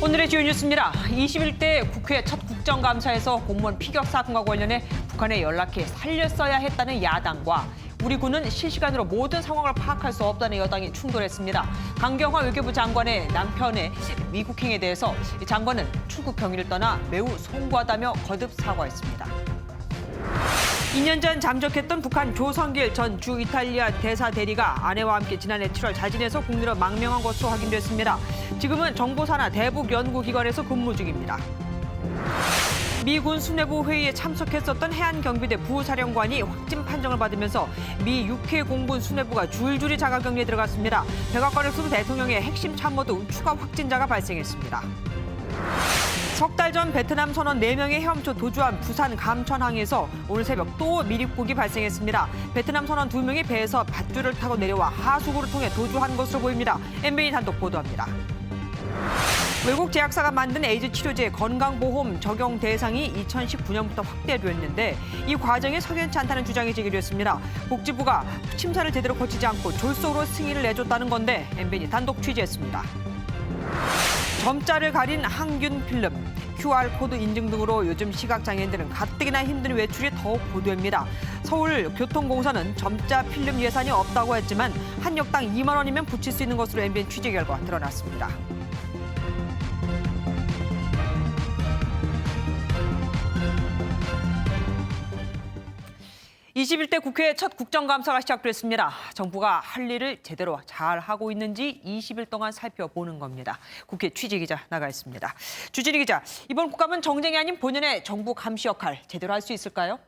오늘의 주요 뉴스입니다. 21대 국회 첫 국정감사에서 공무원 피격 사건과 관련해 북한에 연락해 살렸어야 했다는 야당과 우리 군은 실시간으로 모든 상황을 파악할 수 없다는 여당이 충돌했습니다. 강경화 외교부 장관의 남편의 미국행에 대해서 장관은 출국 경위를 떠나 매우 송구하다며 거듭 사과했습니다. 2년 전 잠적했던 북한 조성길 전 주 이탈리아 대사 대리가 아내와 함께 지난해 7월 자진해서 국내로 망명한 것으로 확인됐습니다. 지금은 정보산하 대북연구기관에서 근무 중입니다. 미군 수뇌부 회의에 참석했었던 해안경비대 부사령관이 확진 판정을 받으면서 미 육해공군 수뇌부가 줄줄이 자가격리에 들어갔습니다. 백악관에서도 대통령의 핵심 참모 등 추가 확진자가 발생했습니다. 석 달 전 베트남 선원 4명의 헤엄쳐 도주한 부산 감천항에서 오늘 새벽 또 미립국이 발생했습니다. 베트남 선원 2명이 배에서 밧줄을 타고 내려와 하수구를 통해 도주한 것으로 보입니다. MBN 단독 보도합니다. 외국 제약사가 만든 에이즈 치료제 건강보험 적용 대상이 2019년부터 확대됐는데 이 과정이 석연치 않다는 주장이 제기됐습니다. 복지부가 심사를 제대로 거치지 않고 졸속으로 승인을 내줬다는 건데 MBN이 단독 취재했습니다. 점자를 가린 항균 필름, QR코드 인증 등으로 요즘 시각장애인들은 가뜩이나 힘든 외출이 더욱 고됩니다. 서울교통공사는 점자 필름 예산이 없다고 했지만 한 역당 2만 원이면 붙일 수 있는 것으로 MBN 취재 결과 드러났습니다. (21대) 국회 첫 국정감사가 시작됐습니다. 정부가 할 일을 제대로 잘 하고 있는지 20일 동안 살펴보는 겁니다. 국회 취재기자 나가 있습니다. 주진희 기자, 이번 국감은 정쟁이 아닌 본연의 정부 감시 역할 제대로 할 수 있을까요?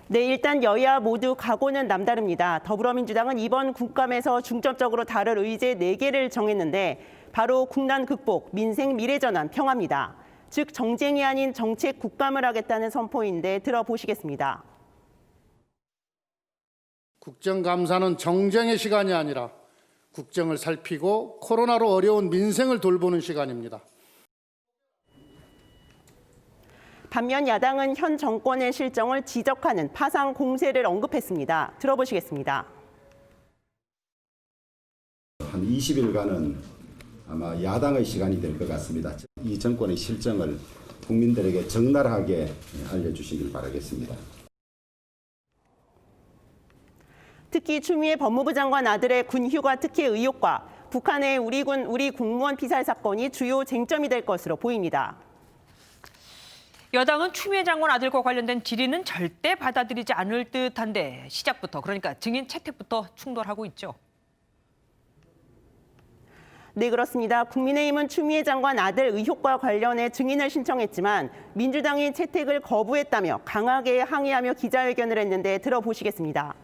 네, 일단 여야 모두 각오는 남다릅니다. 더불어민주당은 이번 국감에서 중점적으로 다룰 의제 4개를 정했는데 바로 국난 극복, 민생 미래 전환, 평화입니다. 즉 정쟁이 아닌 정책 국감을 하겠다는 선포인데 들어보시겠습니다. 국정감사는 정쟁의 시간이 아니라 국정을 살피고 코로나로 어려운 민생을 돌보는 시간입니다. 반면 야당은 현 정권의 실정을 지적하는 파상 공세를 언급했습니다. 들어보시겠습니다. 한 20일간은 아마 야당의 시간이 될 것 같습니다. 이 정권의 실정을 국민들에게 적나라하게 알려주시길 바라겠습니다. 특히 추미애 법무부 장관 아들의 군휴가 특혜 의혹과 북한의 우리 공무원 피살 사건이 주요 쟁점이 될 것으로 보입니다. 여당은 추미애 장관 아들과 관련된 질의는 절대 받아들이지 않을 듯한데 시작부터, 그러니까 증인 채택부터 충돌하고 있죠. 네, 그렇습니다. 국민의힘은 추미애 장관 아들 의혹과 관련해 증인을 신청했지만 민주당이 채택을 거부했다며 강하게 항의하며 기자회견을 했는데 들어보시겠습니다.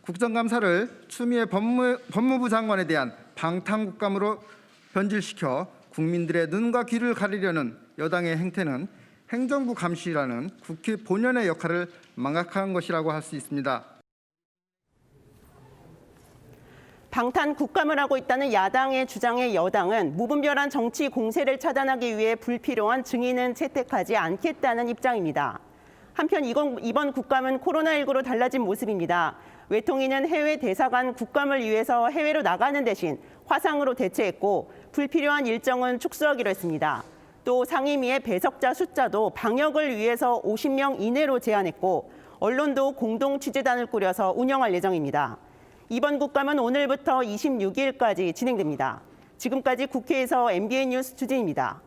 국정감사를 추미애 법무부 장관에 대한 방탄국감으로 변질시켜 국민들의 눈과 귀를 가리려는 여당의 행태는 행정부 감시라는 국회 본연의 역할을 망각한 것이라고 할 수 있습니다. 방탄 국감을 하고 있다는 야당의 주장에 여당은 무분별한 정치 공세를 차단하기 위해 불필요한 증인은 채택하지 않겠다는 입장입니다. 한편 이번 국감은 코로나19로 달라진 모습입니다. 외통위는 해외 대사관 국감을 위해서 해외로 나가는 대신 화상으로 대체했고 불필요한 일정은 축소하기로 했습니다. 또 상임위의 배석자 숫자도 방역을 위해서 50명 이내로 제한했고 언론도 공동 취재단을 꾸려서 운영할 예정입니다. 이번 국감은 오늘부터 26일까지 진행됩니다. 지금까지 국회에서 MBN 뉴스 주진입니다.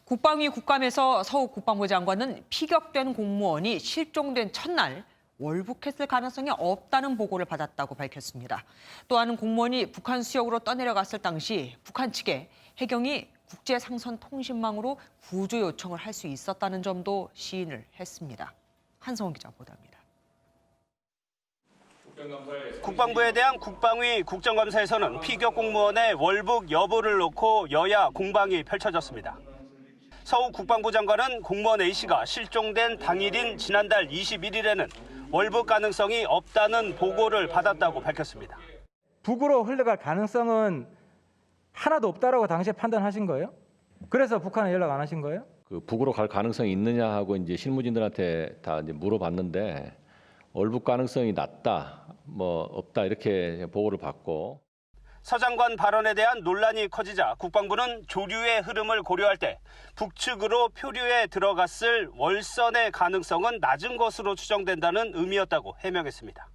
국방위 국감에서 서욱 국방부 장관은 피격된 공무원이 실종된 첫날 월북했을 가능성이 없다는 보고를 받았다고 밝혔습니다. 또한 공무원이 북한 수역으로 떠내려갔을 당시 북한 측에 해경이 국제상선통신망으로 구조 요청을 할 수 있었다는 점도 시인을 했습니다. 한성훈 기자 보도합니다. 국방부에 대한 국방위 국정감사에서는 피격 공무원의 월북 여부를 놓고 여야 공방이 펼쳐졌습니다. 서욱 국방부 장관은 공무원 A씨가 실종된 당일인 지난달 21일에는 월북 가능성이 없다는 보고를 받았다고 밝혔습니다. 북으로 흘러갈 가능성은 하나도 없다라고 당시에 판단하신 거예요? 그래서 북한에 연락 안 하신 거예요? 그 북으로 갈 가능성이 있느냐 하고 이제 실무진들한테 다 이제 물어봤는데 월북 가능성이 낮다. 없다 이렇게 보고를 받고. 서 장관 발언에 대한 논란이 커지자 국방부는 조류의 흐름을 고려할 때 북측으로 표류에 들어갔을 월선의 가능성은 낮은 것으로 추정된다는 의미였다고 해명했습니다.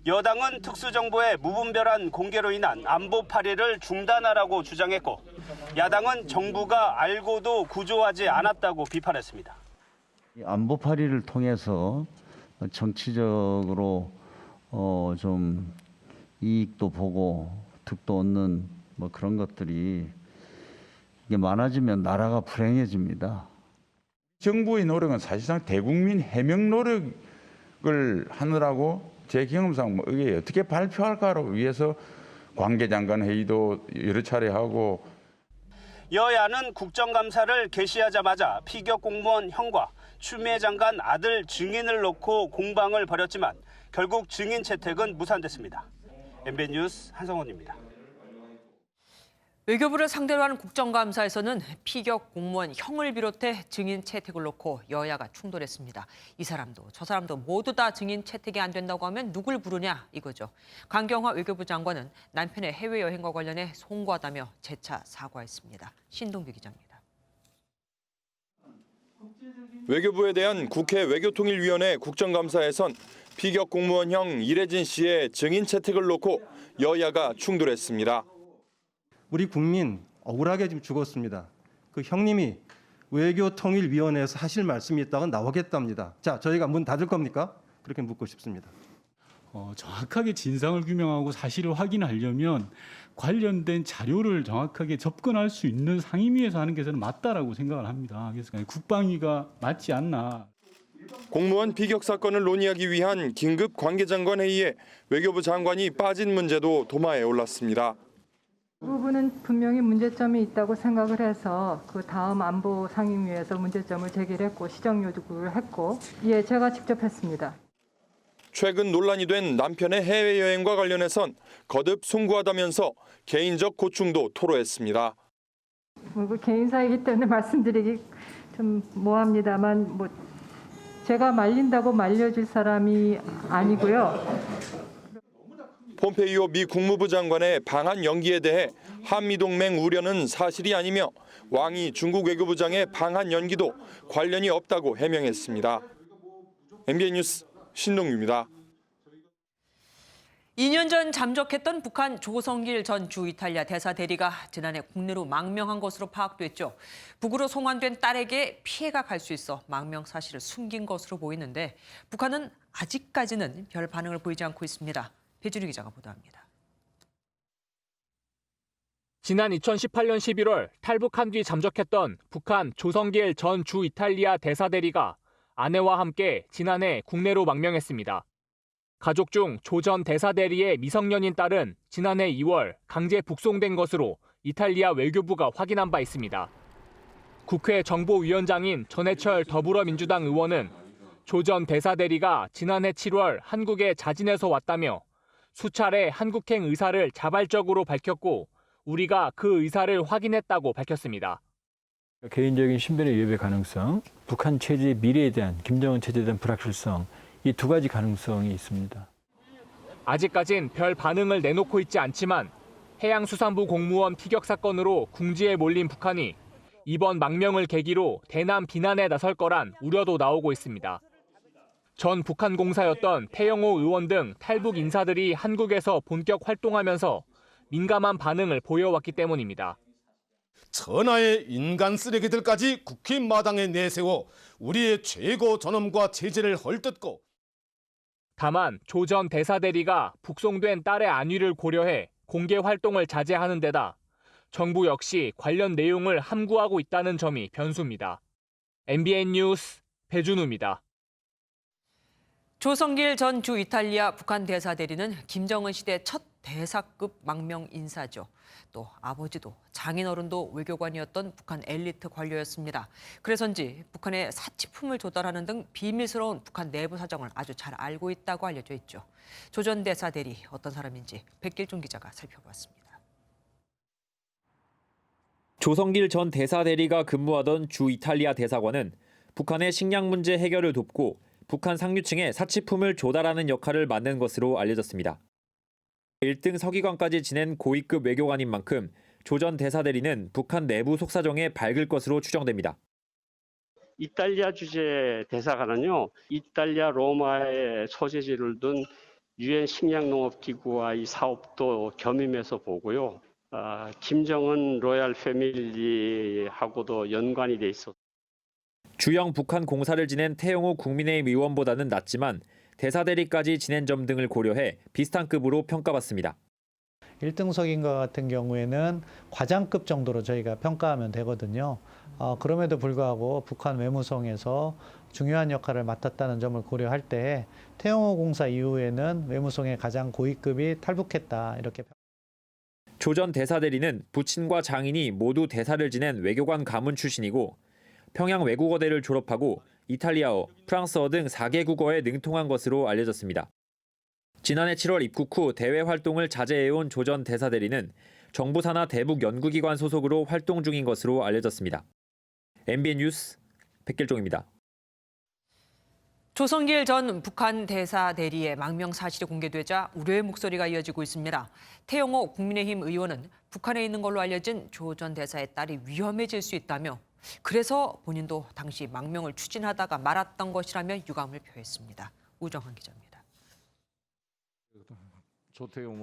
여당은 특수정보의 무분별한 공개로 인한 안보 파리를 중단하라고 주장했고, 야당은 정부가 알고도 구조하지 않았다고 비판했습니다. 안보 파리를 통해서 정치적으로 좀 이익도 보고 득도 얻는 그런 것들이 이게 많아지면 나라가 불행해집니다. 정부의 노력은 사실상 대국민 해명 노력을 하느라고 제 경험상 이게 어떻게 발표할까를 위해서 관계장관 회의도 여러 차례 하고. 여야는 국정감사를 개시하자마자 피격 공무원 형과 추미애 장관 아들 증인을 놓고 공방을 벌였지만 결국 증인 채택은 무산됐습니다. MBN 뉴스 한성원입니다. 외교부를 상대로 하는 국정감사에서는 피격 공무원 형을 비롯해 증인 채택을 놓고 여야가 충돌했습니다. 이 사람도 저 사람도 모두 다 증인 채택이 안 된다고 하면 누굴 부르냐 이거죠. 강경화 외교부 장관은 남편의 해외여행과 관련해 송구하다며 재차 사과했습니다. 신동규 기자입니다. 외교부에 대한 국회 외교통일위원회 국정감사에선 피격 공무원형 이래진 씨의 증인 채택을 놓고 여야가 충돌했습니다. 우리 국민 억울하게 지금 죽었습니다. 그 형님이 외교통일위원회에서 하실 말씀이 있다고 나오겠답니다. 자, 저희가 문 닫을 겁니까? 그렇게 묻고 싶습니다. 정확하게 진상을 규명하고 사실을 확인하려면 관련된 자료를 정확하게 접근할 수 있는 상임위에서 하는 게 저는 맞다라고 생각을 합니다. 그래서 국방위가 맞지 않나. 공무원 피격 사건을 논의하기 위한 긴급 관계장관 회의에 외교부 장관이 빠진 문제도 도마에 올랐습니다. 그 부분은 분명히 문제점이 있다고 생각을 해서 그 다음 안보 상임위에서 문제점을 제기했고 시정 요구를 했고, 제가 직접 했습니다. 최근 논란이 된 남편의 해외여행과 관련해선 거듭 송구하다면서 개인적 고충도 토로했습니다. 개인사이기 때문에 말씀드리기 좀 뭐합니다만 제가 말린다고 말려줄 사람이 아니고요. 폼페이오 미 국무부 장관의 방한 연기에 대해 한미동맹 우려는 사실이 아니며 왕이 중국 외교부장의 방한 연기도 관련이 없다고 해명했습니다. MBN 뉴스 신동규입니다. 2년 전 잠적했던 북한 조성길 전 주 이탈리아 대사 대리가 지난해 국내로 망명한 것으로 파악됐죠. 북으로 송환된 딸에게 피해가 갈 수 있어 망명 사실을 숨긴 것으로 보이는데 북한은 아직까지는 별 반응을 보이지 않고 있습니다. 배준희 기자가 보도합니다. 지난 2018년 11월 탈북한 뒤 잠적했던 북한 조성길 전 주 이탈리아 대사 대리가 아내와 함께 지난해 국내로 망명했습니다. 가족 중 조 전 대사 대리의 미성년인 딸은 지난해 2월 강제 북송된 것으로 이탈리아 외교부가 확인한 바 있습니다. 국회 정보위원장인 전해철 더불어민주당 의원은 조 전 대사 대리가 지난해 7월 한국에 자진해서 왔다며 수차례 한국행 의사를 자발적으로 밝혔고 우리가 그 의사를 확인했다고 밝혔습니다. 개인적인 신변의 위협의 가능성, 북한 체제의 미래에 대한 김정은 체제에 대한 불확실성, 이 두 가지 가능성이 있습니다. 아직까진 별 반응을 내놓고 있지 않지만 해양수산부 공무원 피격 사건으로 궁지에 몰린 북한이 이번 망명을 계기로 대남 비난에 나설 거란 우려도 나오고 있습니다. 전 북한 공사였던 태영호 의원 등 탈북 인사들이 한국에서 본격 활동하면서 민감한 반응을 보여왔기 때문입니다. 천하의 인간 쓰레기들까지 국회 마당에 내세워 우리의 최고 존엄과 체제를 헐뜯고, 다만 조 전 대사 대리가 북송된 딸의 안위를 고려해 공개 활동을 자제하는 데다 정부 역시 관련 내용을 함구하고 있다는 점이 변수입니다. MBN 뉴스 배준우입니다. 조성길 전 주 이탈리아 북한 대사 대리는 김정은 시대 첫 대사급 망명 인사죠. 또 아버지도 장인어른도 외교관이었던 북한 엘리트 관료였습니다. 그래서인지 북한에 사치품을 조달하는 등 비밀스러운 북한 내부 사정을 아주 잘 알고 있다고 알려져 있죠. 조 전 대사 대리 어떤 사람인지 백길종 기자가 살펴봤습니다. 조성길 전 대사 대리가 근무하던 주 이탈리아 대사관은 북한의 식량 문제 해결을 돕고 북한 상류층에 사치품을 조달하는 역할을 맡는 것으로 알려졌습니다. 1등 서기관까지 지낸 고위급 외교관인 만큼 조 전 대사대리는 북한 내부 속사정에 밝을 것으로 추정됩니다. 이탈리아 주재 대사관은요, 이탈리아 로마의 소재지를 둔 유엔 식량농업기구와의 사업도 겸임해서 보고요. 김정은 로얄 패밀리하고도 연관이 돼 있어. 주영 북한 공사를 지낸 태영호 국민의힘 의원보다는 낫지만 대사대리까지 지낸 점 등을 고려해 비슷한 급으로 평가받습니다. 1등 석인과 같은 경우에는 과장급 정도로 저희가 평가하면 되거든요. 그럼에도 불구하고 북한 외무성에서 중요한 역할을 맡았다는 점을 고려할 때 태영호 공사 이후에는 외무성의 가장 고위급이 탈북했다 이렇게. 조 전 대사대리는 부친과 장인이 모두 대사를 지낸 외교관 가문 출신이고 평양 외국어대를 졸업하고 이탈리아어, 프랑스어 등 4개 국어에 능통한 것으로 알려졌습니다. 지난해 7월 입국 후 대외 활동을 자제해온 조 전 대사대리는 정부 산하 대북 연구기관 소속으로 활동 중인 것으로 알려졌습니다. MBN 뉴스 백길종입니다. 조성길 전 북한 대사대리의 망명 사실이 공개되자 우려의 목소리가 이어지고 있습니다. 태영호 국민의힘 의원은 북한에 있는 걸로 알려진 조 전 대사의 딸이 위험해질 수 있다며 그래서 본인도 당시 망명을 추진하다가 말았던 것이라며 유감을 표했습니다. 우정한 기자입니다.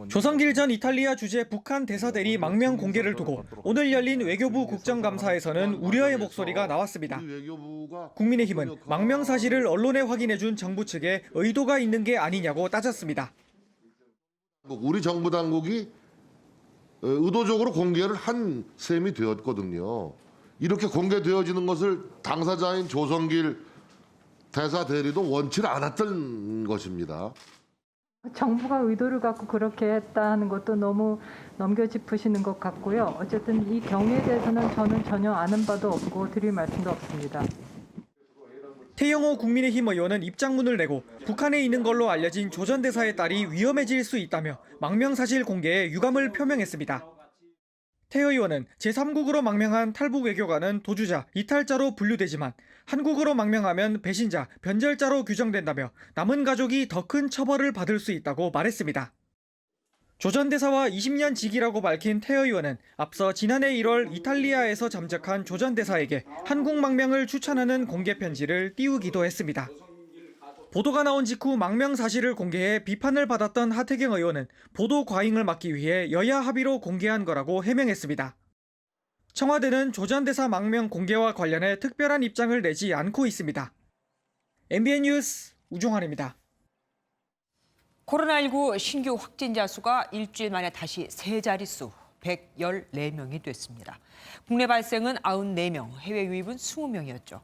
조성길 전 이탈리아 주재 북한 대사대리 망명 공개를 두고 오늘 열린 외교부 국정감사에서는 우려의 목소리가 나왔습니다. 국민의힘은 망명 사실을 언론에 확인해준 정부 측에 의도가 있는 게 아니냐고 따졌습니다. 우리 정부 당국이 의도적으로 공개를 한 셈이 되었거든요. 이렇게 공개되어지는 것을 당사자인 조성길 대사대리도 원치 않았던 것입니다. 정부가 의도를 갖고 그렇게 했다 하는 것도 너무 넘겨짚으시는 것 같고요. 어쨌든 이 경위에 대해서는 저는 전혀 아는 바도 없고 드릴 말씀도 없습니다. 태영호 국민의힘 의원은 입장문을 내고 북한에 있는 걸로 알려진 조 전 대사의 딸이 위험해질 수 있다며 망명 사실 공개에 유감을 표명했습니다. 태 의원은 제3국으로 망명한 탈북 외교관은 도주자, 이탈자로 분류되지만 한국으로 망명하면 배신자, 변절자로 규정된다며 남은 가족이 더 큰 처벌을 받을 수 있다고 말했습니다. 조 전 대사와 20년 직이라고 밝힌 태 의원은 앞서 지난해 1월 이탈리아에서 잠적한 조 전 대사에게 한국 망명을 추천하는 공개 편지를 띄우기도 했습니다. 보도가 나온 직후 망명 사실을 공개해 비판을 받았던 하태경 의원은 보도 과잉을 막기 위해 여야 합의로 공개한 거라고 해명했습니다. 청와대는 조 전 대사 망명 공개와 관련해 특별한 입장을 내지 않고 있습니다. MBN 뉴스 우종환입니다. 코로나19 신규 확진자 수가 일주일 만에 다시 세 자릿수 114명이 됐습니다. 국내 발생은 94명, 해외 유입은 20명이었죠.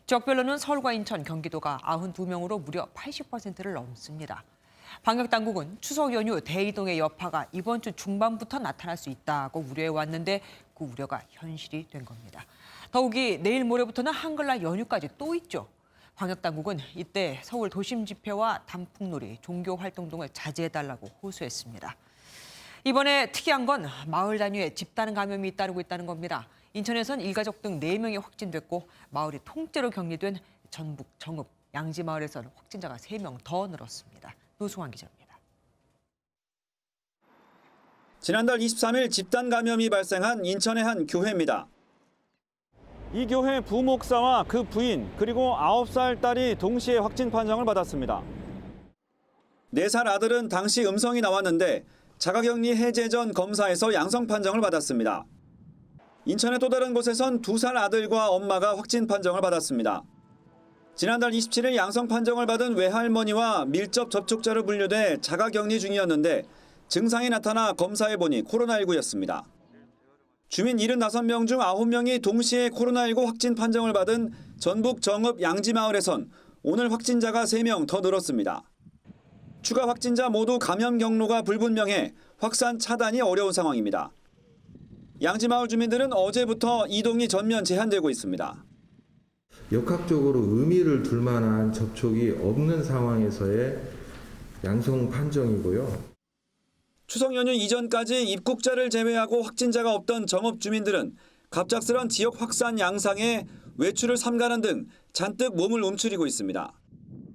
지역별로는 서울과 인천, 경기도가 92명으로 무려 80%를 넘습니다. 방역당국은 추석 연휴 대이동의 여파가 이번 주 중반부터 나타날 수 있다고 우려해왔는데 그 우려가 현실이 된 겁니다. 더욱이 내일 모레부터는 한글날 연휴까지 또 있죠. 방역당국은 이때 서울 도심 집회와 단풍놀이, 종교 활동 등을 자제해달라고 호소했습니다. 이번에 특이한 건 마을 단위의 집단 감염이 잇따르고 있다는 겁니다. 인천에선 일가족 등 4명이 확진됐고 마을이 통째로 격리된 전북 정읍 양지마을에서는 확진자가 3명 더 늘었습니다. 노승환 기자입니다. 지난달 23일 집단 감염이 발생한 인천의 한 교회입니다. 이 교회 부목사와 그 부인 그리고 9살 딸이 동시에 확진 판정을 받았습니다. 4살 아들은 당시 음성이 나왔는데 자가격리 해제 전 검사에서 양성 판정을 받았습니다. 인천의 또 다른 곳에선 2살 아들과 엄마가 확진 판정을 받았습니다. 지난달 27일 양성 판정을 받은 외할머니와 밀접 접촉자로 분류돼 자가격리 중이었는데 증상이 나타나 검사해보니 코로나19였습니다. 주민 75명 중 9명이 동시에 코로나19 확진 판정을 받은 전북 정읍 양지마을에선 오늘 확진자가 3명 더 늘었습니다. 추가 확진자 모두 감염 경로가 불분명해 확산 차단이 어려운 상황입니다. 양지마을 주민들은 어제부터 이동이 전면 제한되고 있습니다. 역학적으로 의미를 둘 만한 접촉이 없는 상황에서의 양성 판정이고요. 추석 연휴 이전까지 입국자를 제외하고 확진자가 없던 정읍 주민들은 갑작스런 지역 확산 양상에 외출을 삼가는 등 잔뜩 몸을 움츠리고 있습니다.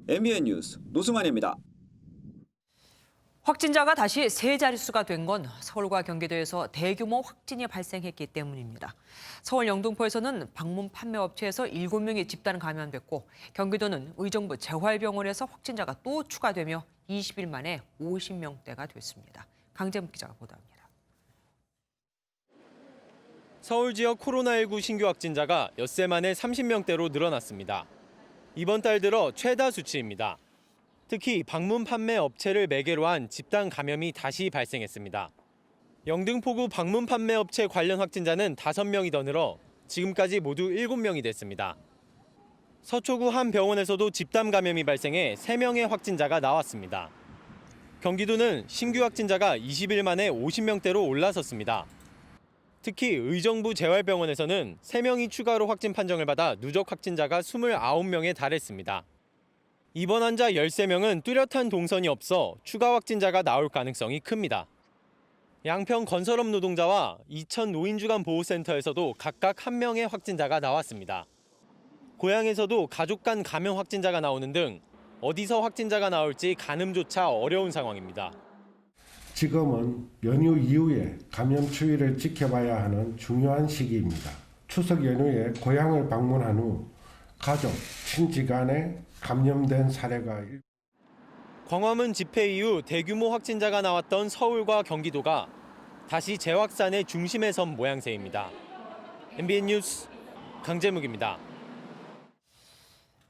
MBN 뉴스 노승환입니다. 확진자가 다시 세 자릿수가 된 건 서울과 경기도에서 대규모 확진이 발생했기 때문입니다. 서울 영등포에서는 방문 판매 업체에서 7명이 집단 감염됐고 경기도는 의정부 재활병원에서 확진자가 또 추가되며 20일 만에 50명대가 됐습니다. 강재묵 기자가 보도합니다. 서울 지역 코로나19 신규 확진자가 엿새 만에 30명대로 늘어났습니다. 이번 달 들어 최다 수치입니다. 특히 방문 판매 업체를 매개로 한 집단 감염이 다시 발생했습니다. 영등포구 방문 판매 업체 관련 확진자는 5명이 더 늘어 지금까지 모두 7명이 됐습니다. 서초구 한 병원에서도 집단 감염이 발생해 3명의 확진자가 나왔습니다. 경기도는 신규 확진자가 20일 만에 50명대로 올라섰습니다. 특히 의정부 재활병원에서는 3명이 추가로 확진 판정을 받아 누적 확진자가 29명에 달했습니다. 이번 환자 13명은 뚜렷한 동선이 없어 추가 확진자가 나올 가능성이 큽니다. 양평 건설업 노동자와 이천 노인주간보호센터에서도 각각 1명의 확진자가 나왔습니다. 고향에서도 가족 간 감염 확진자가 나오는 등 어디서 확진자가 나올지 가늠조차 어려운 상황입니다. 지금은 연휴 이후에 감염 추이를 지켜봐야 하는 중요한 시기입니다. 추석 연휴에 고향을 방문한 후 가족, 친지 간에 감염된 사례가 광화문 집회 이후 대규모 확진자가 나왔던 서울과 경기도가 다시 재확산의 중심에 선 모양새입니다. MBN 뉴스 강재묵입니다.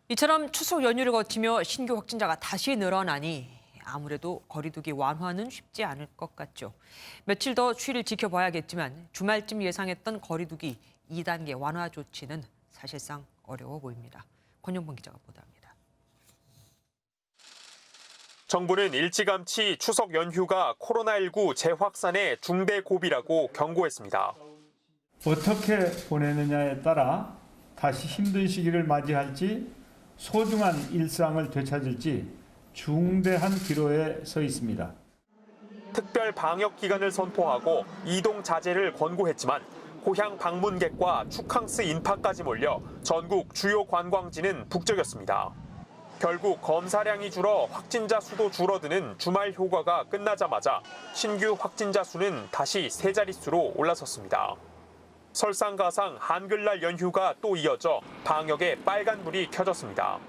이처럼 추석 연휴를 거치며 신규 확진자가 다시 늘어나니 아무래도 거리두기 완화는 쉽지 않을 것 같죠. 며칠 더 추이를 지켜봐야겠지만 주말쯤 예상했던 거리두기 2단계 완화 조치는 사실상 어려워 보입니다. 권영범 기자가 보도합니다. 정부는 일찌감치 추석 연휴가 코로나19 재확산의 중대 고비라고 경고했습니다. 어떻게 보내느냐에 따라 다시 힘든 시기를 맞이할지 소중한 일상을 되찾을지 중대한 기로에 서 있습니다. 특별 방역 기간을 선포하고 이동 자제를 권고했지만 고향 방문객과 축캉스 인파까지 몰려 전국 주요 관광지는 북적였습니다. 결국 검사량이 줄어 확진자 수도 줄어드는 주말 효과가 끝나자마자 신규 확진자 수는 다시 세 자릿수로 올라섰습니다. 설상가상 한글날 연휴가 또 이어져 방역에 빨간불이 켜졌습니다.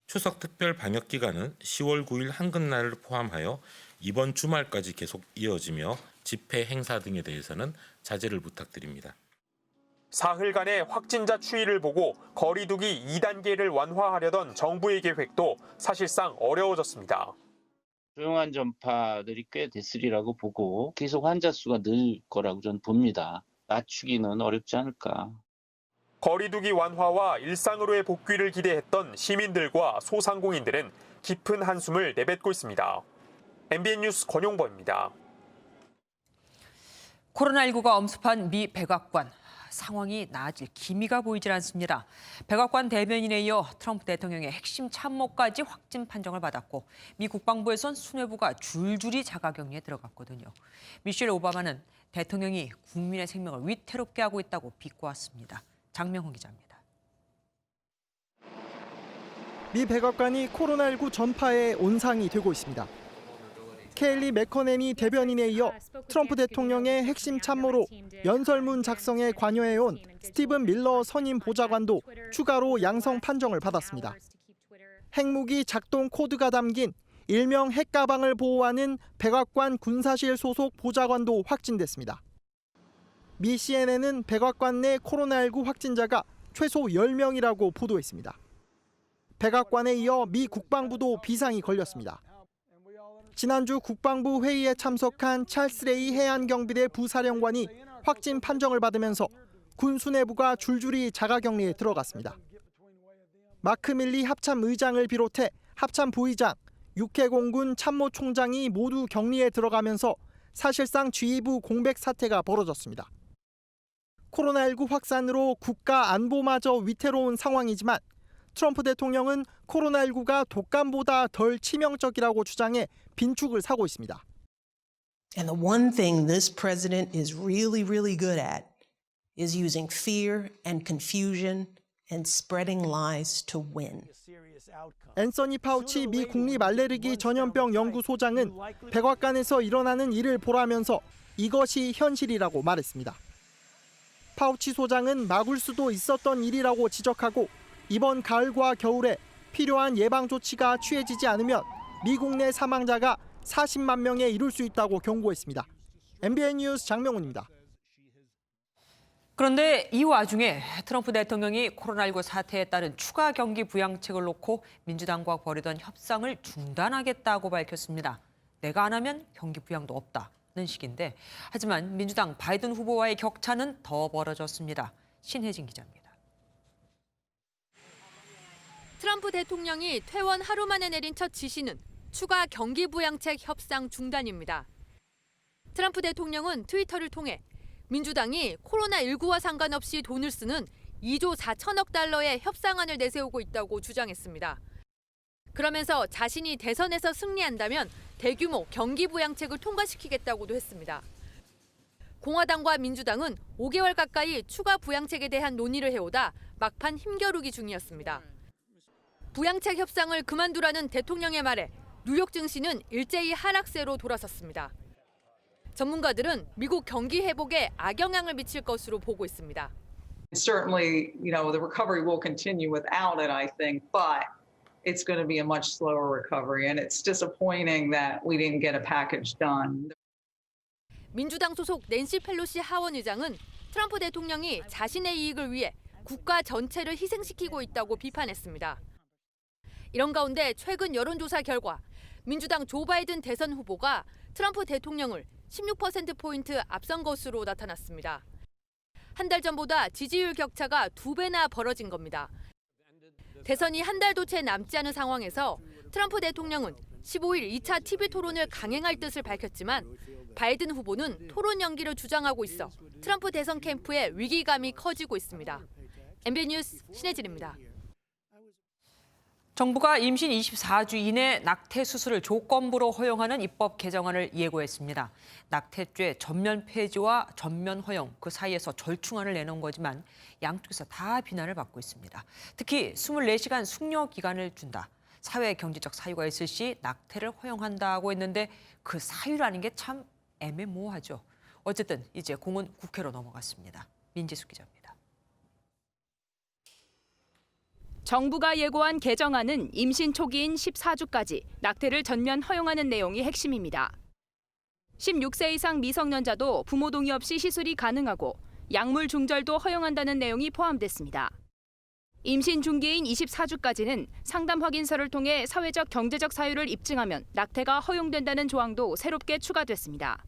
추석 특별 방역 기간은 10월 9일 한글날을 포함하여 이번 주말까지 계속 이어지며 집회 행사 등에 대해서는 자제를 부탁드립니다. 사흘간의 확진자 추이를 보고 거리두기 2단계를 완화하려던 정부의 계획도 사실상 어려워졌습니다. 조용한 전파들이 꽤 됐으리라고 보고 계속 환자 수가 늘 거라고 저는 봅니다. 낮추기는 어렵지 않을까. 거리두기 완화와 일상으로의 복귀를 기대했던 시민들과 소상공인들은 깊은 한숨을 내뱉고 있습니다. MBN 뉴스 권용범입니다. 코로나19가 엄습한 미 백악관. 상황이 나아질 기미가 보이질 않습니다. 백악관 대변인에 이어 트럼프 대통령의 핵심 참모까지 확진 판정을 받았고 미 국방부에선 수뇌부가 줄줄이 자가격리에 들어갔거든요. 미셸 오바마는 대통령이 국민의 생명을 위태롭게 하고 있다고 비꼬았습니다. 장명훈 기자입니다. 미 백악관이 코로나19 전파의 온상이 되고 있습니다. 켈리 맥커넨이 대변인에 이어 트럼프 대통령의 핵심 참모로 연설문 작성에 관여해온 스티븐 밀러 선임 보좌관도 추가로 양성 판정을 받았습니다. 핵무기 작동 코드가 담긴 일명 핵가방을 보호하는 백악관 군사실 소속 보좌관도 확진됐습니다. 미 CNN은 백악관 내 코로나19 확진자가 최소 10명이라고 보도했습니다. 백악관에 이어 미 국방부도 비상이 걸렸습니다. 지난주 국방부 회의에 참석한 찰스 레이 해안경비대 부사령관이 확진 판정을 받으면서 군 수뇌부가 줄줄이 자가격리에 들어갔습니다. 마크 밀리 합참 의장을 비롯해 합참 부의장, 육해공군 참모총장이 모두 격리에 들어가면서 사실상 지휘부 공백 사태가 벌어졌습니다. 코로나19 확산으로 국가 안보마저 위태로운 상황이지만 트럼프 대통령은 코로나19가 독감보다 덜 치명적이라고 주장해 빈축을 사고 있습니다. And the one thing this president is really good at is using fear and confusion and spreading lies to win. 앤서니 파우치 미 국립 알레르기 전염병 연구소장은 백악관에서 일어나는 일을 보라면서 이것이 현실이라고 말했습니다. 파우치 소장은 막을 수도 있었던 일이라고 지적하고 이번 가을과 겨울에 필요한 예방 조치가 취해지지 않으면 미국 내 사망자가 40만 명에 이를 수 있다고 경고했습니다. MBN 뉴스 장명훈입니다. 그런데 이 와중에 트럼프 대통령이 코로나19 사태에 따른 추가 경기 부양책을 놓고 민주당과 벌이던 협상을 중단하겠다고 밝혔습니다. 내가 안 하면 경기 부양도 없다는 식인데 하지만 민주당 바이든 후보와의 격차는 더 벌어졌습니다. 신혜진 기자입니다. 트럼프 대통령이 퇴원 하루 만에 내린 첫 지시는 추가 경기 부양책 협상 중단입니다. 트럼프 대통령은 트위터를 통해 민주당이 코로나19와 상관없이 돈을 쓰는 2조 4천억 달러의 협상안을 내세우고 있다고 주장했습니다. 그러면서 자신이 대선에서 승리한다면 대규모 경기 부양책을 통과시키겠다고도 했습니다. 공화당과 민주당은 5개월 가까이 추가 부양책에 대한 논의를 해오다 막판 힘겨루기 중이었습니다. 부양책 협상을 그만두라는 대통령의 말에 뉴욕 증시는 일제히 하락세로 돌아섰습니다. 전문가들은 미국 경기 회복에 악영향을 미칠 것으로 보고 있습니다. Certainly, the recovery will continue without it, I think, but it's going to be a much slower recovery, and it's disappointing that we didn't get a package done. 민주당 소속 낸시 펠로시 하원 의장은 트럼프 대통령이 자신의 이익을 위해 국가 전체를 희생시키고 있다고 비판했습니다. 이런 가운데 최근 여론조사 결과 민주당 조 바이든 대선 후보가 트럼프 대통령을 16%포인트 앞선 것으로 나타났습니다. 한 달 전보다 지지율 격차가 2배나 벌어진 겁니다. 대선이 한 달도 채 남지 않은 상황에서 트럼프 대통령은 15일 2차 TV 토론을 강행할 뜻을 밝혔지만 바이든 후보는 토론 연기를 주장하고 있어 트럼프 대선 캠프의 위기감이 커지고 있습니다. MBN 뉴스 신혜진입니다. 정부가 임신 24주 이내 낙태 수술을 조건부로 허용하는 입법 개정안을 예고했습니다. 낙태죄 전면 폐지와 전면 허용 그 사이에서 절충안을 내놓은 거지만 양쪽에서 다 비난을 받고 있습니다. 특히 24시간 숙려 기간을 준다. 사회 경제적 사유가 있을 시 낙태를 허용한다고 했는데 그 사유라는 게 참 애매모호하죠. 어쨌든 이제 공은 국회로 넘어갔습니다. 민지수 기자입니다. 정부가 예고한 개정안은 임신 초기인 14주까지 낙태를 전면 허용하는 내용이 핵심입니다. 16세 이상 미성년자도 부모 동의 없이 시술이 가능하고 약물 중절도 허용한다는 내용이 포함됐습니다. 임신 중기인 24주까지는 상담 확인서를 통해 사회적 경제적 사유를 입증하면 낙태가 허용된다는 조항도 새롭게 추가됐습니다.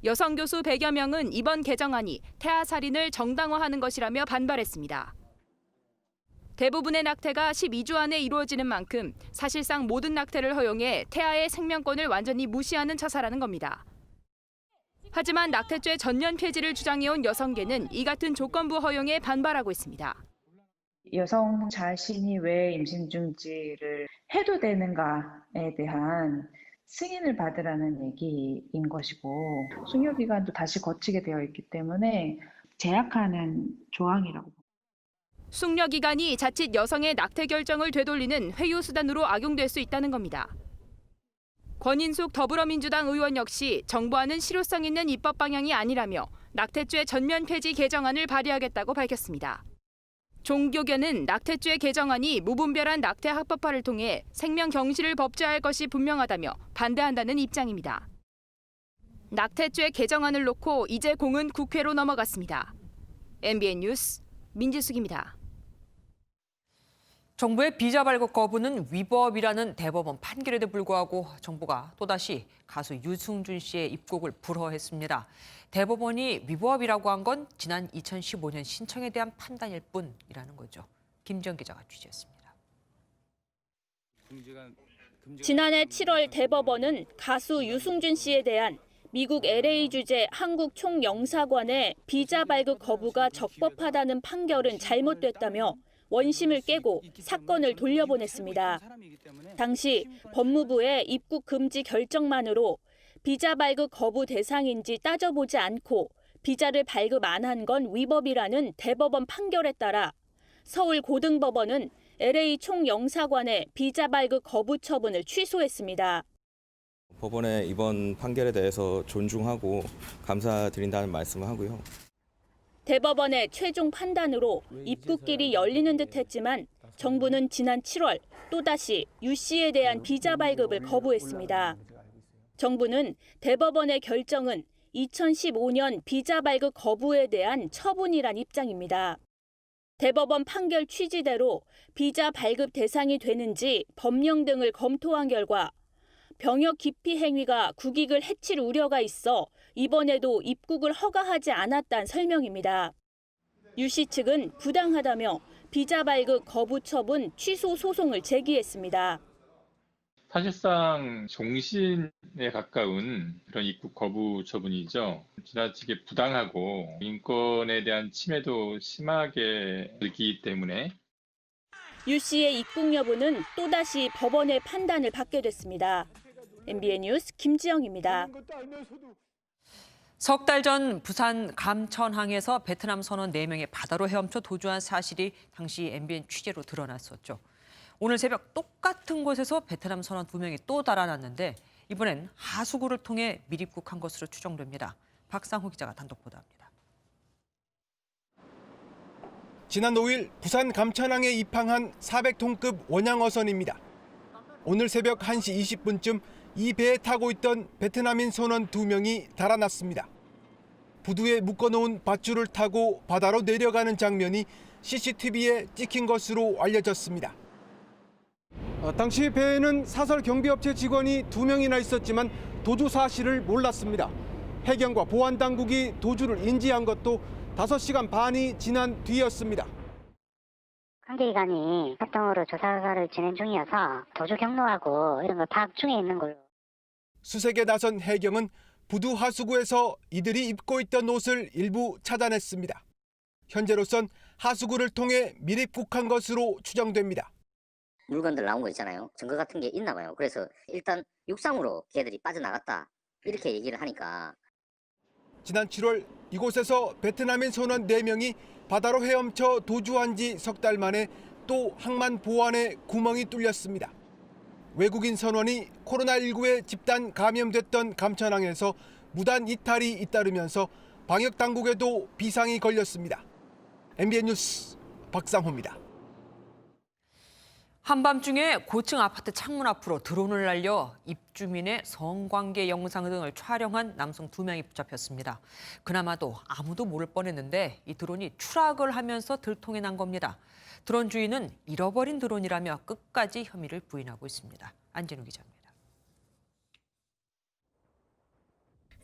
여성 교수 100여 명은 이번 개정안이 태아 살인을 정당화하는 것이라며 반발했습니다. 대부분의 낙태가 12주 안에 이루어지는 만큼 사실상 모든 낙태를 허용해 태아의 생명권을 완전히 무시하는 처사라는 겁니다. 하지만 낙태죄 전면 폐지를 주장해온 여성계는 이 같은 조건부 허용에 반발하고 있습니다. 여성 자신이 왜 임신 중지를 해도 되는가에 대한 승인을 받으라는 얘기인 것이고 숙려 기간도 다시 거치게 되어 있기 때문에 제약하는 조항이라고 봅니다. 숙려 기간이 자칫 여성의 낙태 결정을 되돌리는 회유 수단으로 악용될 수 있다는 겁니다. 권인숙 더불어민주당 의원 역시 정부와는 실효성 있는 입법 방향이 아니라며 낙태죄 전면 폐지 개정안을 발의하겠다고 밝혔습니다. 종교계는 낙태죄 개정안이 무분별한 낙태 합법화를 통해 생명 경시를 법제화할 것이 분명하다며 반대한다는 입장입니다. 낙태죄 개정안을 놓고 이제 공은 국회로 넘어갔습니다. MBN 뉴스 민지숙입니다. 정부의 비자 발급 거부는 위법이라는 대법원 판결에도 불구하고 정부가 또다시 가수 유승준 씨의 입국을 불허했습니다. 대법원이 위법이라고 한 건 지난 2015년 신청에 대한 판단일 뿐이라는 거죠. 김지영 기자가 취재했습니다. 지난해 7월 대법원은 가수 유승준 씨에 대한 미국 LA 주재 한국 총영사관의 비자 발급 거부가 적법하다는 판결은 잘못됐다며 원심을 깨고 사건을 돌려보냈습니다. 당시 법무부의 입국 금지 결정만으로 비자 발급 거부 대상인지 따져보지 않고 비자를 발급 안 한 건 위법이라는 대법원 판결에 따라 서울고등법원은 LA 총영사관의 비자 발급 거부 처분을 취소했습니다. 법원의 이번 판결에 대해서 존중하고 감사드린다는 말씀을 하고요. 대법원의 최종 판단으로 입국길이 열리는 듯했지만 정부는 지난 7월 또다시 유 씨에 대한 비자 발급을 거부했습니다. 정부는 대법원의 결정은 2015년 비자 발급 거부에 대한 처분이란 입장입니다. 대법원 판결 취지대로 비자 발급 대상이 되는지 법령 등을 검토한 결과 병역 기피 행위가 국익을 해칠 우려가 있어 이번에도 입국을 허가하지 않았다는 설명입니다. 유 씨 측은 부당하다며 비자 발급 거부 처분 취소 소송을 제기했습니다. 사실상 종신에 가까운 그런 입국 거부 처분이죠. 지나치게 부당하고 인권에 대한 침해도 심하게 느끼기 때문에 유 씨의 입국 여부는 또다시 법원의 판단을 받게 됐습니다. MBN 뉴스 김지영입니다. 석 달 전 부산 감천항에서 베트남 선원 4명이 바다로 헤엄쳐 도주한 사실이 당시 MBN 취재로 드러났었죠. 오늘 새벽 똑같은 곳에서 베트남 선원 2명이 또 달아났는데 이번엔 하수구를 통해 밀입국한 것으로 추정됩니다. 박상호 기자가 단독 보도합니다. 지난 5일 부산 감천항에 입항한 400톤급 원양어선입니다. 오늘 새벽 1시 20분쯤 이 배에 타고 있던 베트남인 선원 2명이 달아났습니다. 부두에 묶어놓은 밧줄을 타고 바다로 내려가는 장면이 CCTV에 찍힌 것으로 알려졌습니다. 당시 배에는 사설 경비업체 직원이 2명이나 있었지만 도주 사실을 몰랐습니다. 해경과 보안당국이 도주를 인지한 것도 5시간 반이 지난 뒤였습니다. 관계기관이 합동으로 조사를 진행 중이어서 도주 경로하고 이런 걸 파악 중에 있는 걸로. 수색에 나선 해경은 부두 하수구에서 이들이 입고 있던 옷을 일부 차단했습니다. 현재로선 하수구를 통해 밀입국한 것으로 추정됩니다. 물건들 나온 거 있잖아요. 증거 같은 게 있나 봐요. 그래서 일단 육상으로 걔들이 빠져나갔다 이렇게 얘기를 하니까. 지난 7월 이곳에서 베트남인 선원 4명이 바다로 헤엄쳐 도주한 지 석 달 만에 또 항만 보안에 구멍이 뚫렸습니다. 외국인 선원이 코로나19에 집단 감염됐던 감천항에서 무단 이탈이 잇따르면서 방역 당국에도 비상이 걸렸습니다. MBN 뉴스 박상호입니다. 한밤중에 고층 아파트 창문 앞으로 드론을 날려 입주민의 성관계 영상 등을 촬영한 남성 2명이 붙잡혔습니다. 그나마도 아무도 모를 뻔했는데 이 드론이 추락을 하면서 들통이 난 겁니다. 드론 주인은 잃어버린 드론이라며 끝까지 혐의를 부인하고 있습니다. 안진우 기자입니다.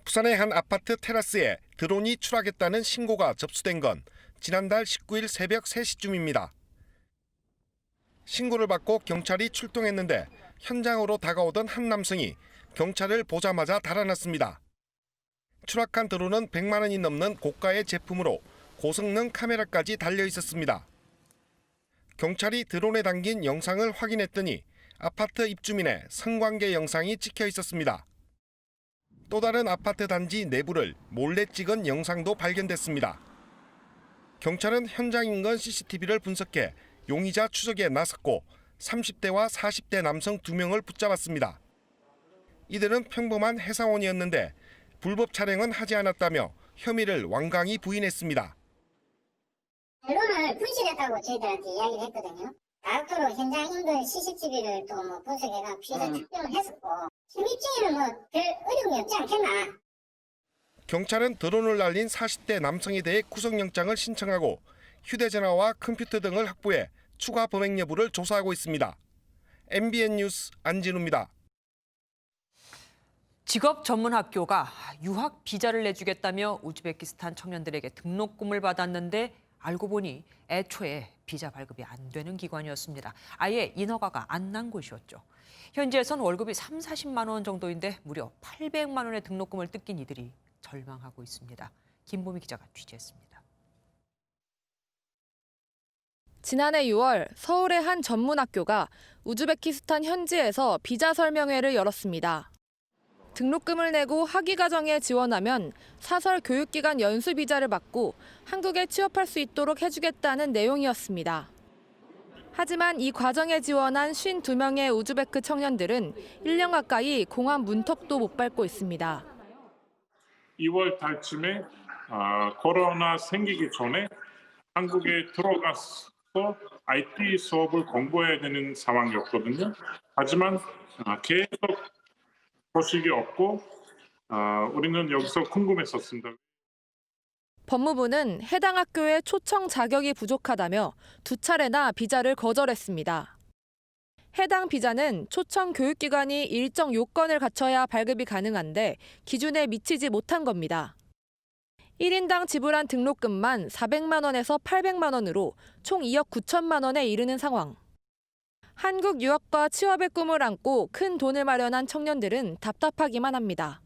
부산의 한 아파트 테라스에 드론이 추락했다는 신고가 접수된 건 지난달 19일 새벽 3시쯤입니다. 신고를 받고 경찰이 출동했는데 현장으로 다가오던 한 남성이 경찰을 보자마자 달아났습니다. 추락한 드론은 100만 원이 넘는 고가의 제품으로 고성능 카메라까지 달려 있었습니다. 경찰이 드론에 담긴 영상을 확인했더니 아파트 입주민의 성관계 영상이 찍혀 있었습니다. 또 다른 아파트 단지 내부를 몰래 찍은 영상도 발견됐습니다. 경찰은 현장 인근 CCTV를 분석해 용의자 추적에 나섰고 30대와 40대 남성 2명을 붙잡았습니다. 이들은 평범한 회사원이었는데 불법 촬영은 하지 않았다며 혐의를 완강히 부인했습니다. 드론을 분실했다고 저희들한테 이야기를 했거든요. 다각도로 현장 인근 CCTV를 또 분석해가 피해자 특정을 했었고 혐의 입증에는 별 어려움이 없지 않겠나. 경찰은 드론을 날린 40대 남성에 대해 구속영장을 신청하고 휴대전화와 컴퓨터 등을 확보해 추가 범행 여부를 조사하고 있습니다. MBN 뉴스 안진우입니다. 직업 전문 학교가 유학 비자를 내주겠다며 우즈베키스탄 청년들에게 등록금을 받았는데 알고 보니 애초에 비자 발급이 안 되는 기관이었습니다. 아예 인허가가 안 난 곳이었죠. 현지에선 월급이 30-40만 원 정도인데 무려 800만 원의 등록금을 뜯긴 이들이 절망하고 있습니다. 김보미 기자가 취재했습니다. 지난해 6월 서울의 한 전문학교가 우즈베키스탄 현지에서 비자 설명회를 열었습니다. 등록금을 내고 학위 과정에 지원하면 사설 교육기관 연수 비자를 받고 한국에 취업할 수 있도록 해주겠다는 내용이었습니다. 하지만 이 과정에 지원한 52명의 우즈베크 청년들은 1년 가까이 공항 문턱도 못 밟고 있습니다. 2월 달쯤에 코로나 생기기 전에 한국에 들어가서 IT 수업을 공부해야 되는 상황이었거든요. 하지만 계속 소식이 없고 우리는 여기서 궁금했었습니다. 법무부는 해당 학교의 초청 자격이 부족하다며 2차례나 비자를 거절했습니다. 해당 비자는 초청 교육기관이 일정 요건을 갖춰야 발급이 가능한데 기준에 미치지 못한 겁니다. 1인당 지불한 등록금만 400만 원에서 800만 원으로 총 2억 9천만 원에 이르는 상황. 한국 유학과 취업의 꿈을 안고 큰 돈을 마련한 청년들은 답답하기만 합니다.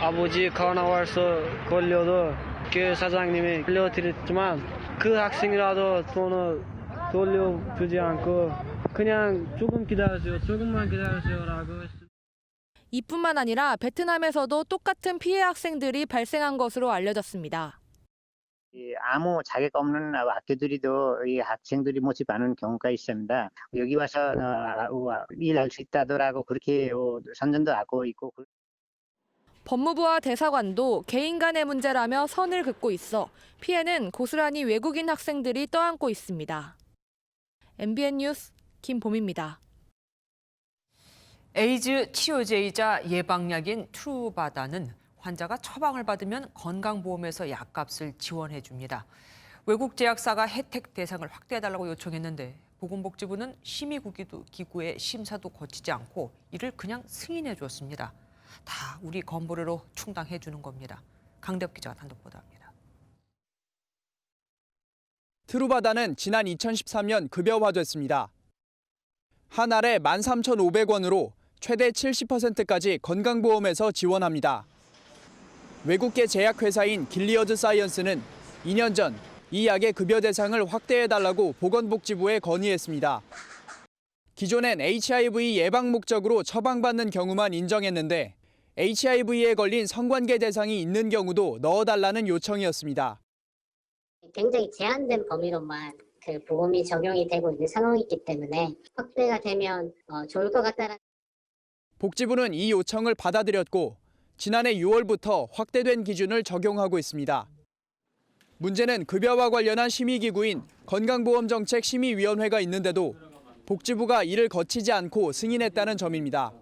아버지 코로나 와서 걸려도 교회 사장님이 알려드렸지만 그 학생이라도 돈을 돌려주지 않고 그냥 조금만 기다려주세요라고 했습니다. 이뿐만 아니라 베트남에서도 똑같은 피해 학생들이 발생한 것으로 알려졌습니다. 아무 자격 없는 학교들이도 이 학생들이 모집하는 경우가 있습니다. 여기 와서 일할 수 있다더라고 그렇게 선전도 하고 있고. 법무부와 대사관도 개인 간의 문제라며 선을 긋고 있어 피해는 고스란히 외국인 학생들이 떠안고 있습니다. MBN 뉴스 김봄입니다. 에이즈 치료제이자 예방약인 트루바다는 환자가 처방을 받으면 건강보험에서 약값을 지원해줍니다. 외국 제약사가 혜택 대상을 확대해달라고 요청했는데 보건복지부는 심의기구의 심사도 거치지 않고 이를 그냥 승인해줬습니다. 다 우리 건보료로 충당해주는 겁니다. 강대엽 기자가 단독 보도합니다. 트루바다는 지난 2013년 급여화됐습니다. 한 알에 13,500원으로 최대 70%까지 건강보험에서 지원합니다. 외국계 제약회사인 길리어드 사이언스는 2년 전 이 약의 급여 대상을 확대해달라고 보건복지부에 건의했습니다. 기존엔 HIV 예방 목적으로 처방받는 경우만 인정했는데 HIV에 걸린 성관계 대상이 있는 경우도 넣어달라는 요청이었습니다. 굉장히 제한된 범위로만 그 보험이 적용이 되고 있는 상황이기 때문에 확대가 되면 좋을 것 같다는. 복지부는 이 요청을 받아들였고 지난해 6월부터 확대된 기준을 적용하고 있습니다. 문제는 급여와 관련한 심의기구인 건강보험정책심의위원회가 있는데도 복지부가 이를 거치지 않고 승인했다는 점입니다.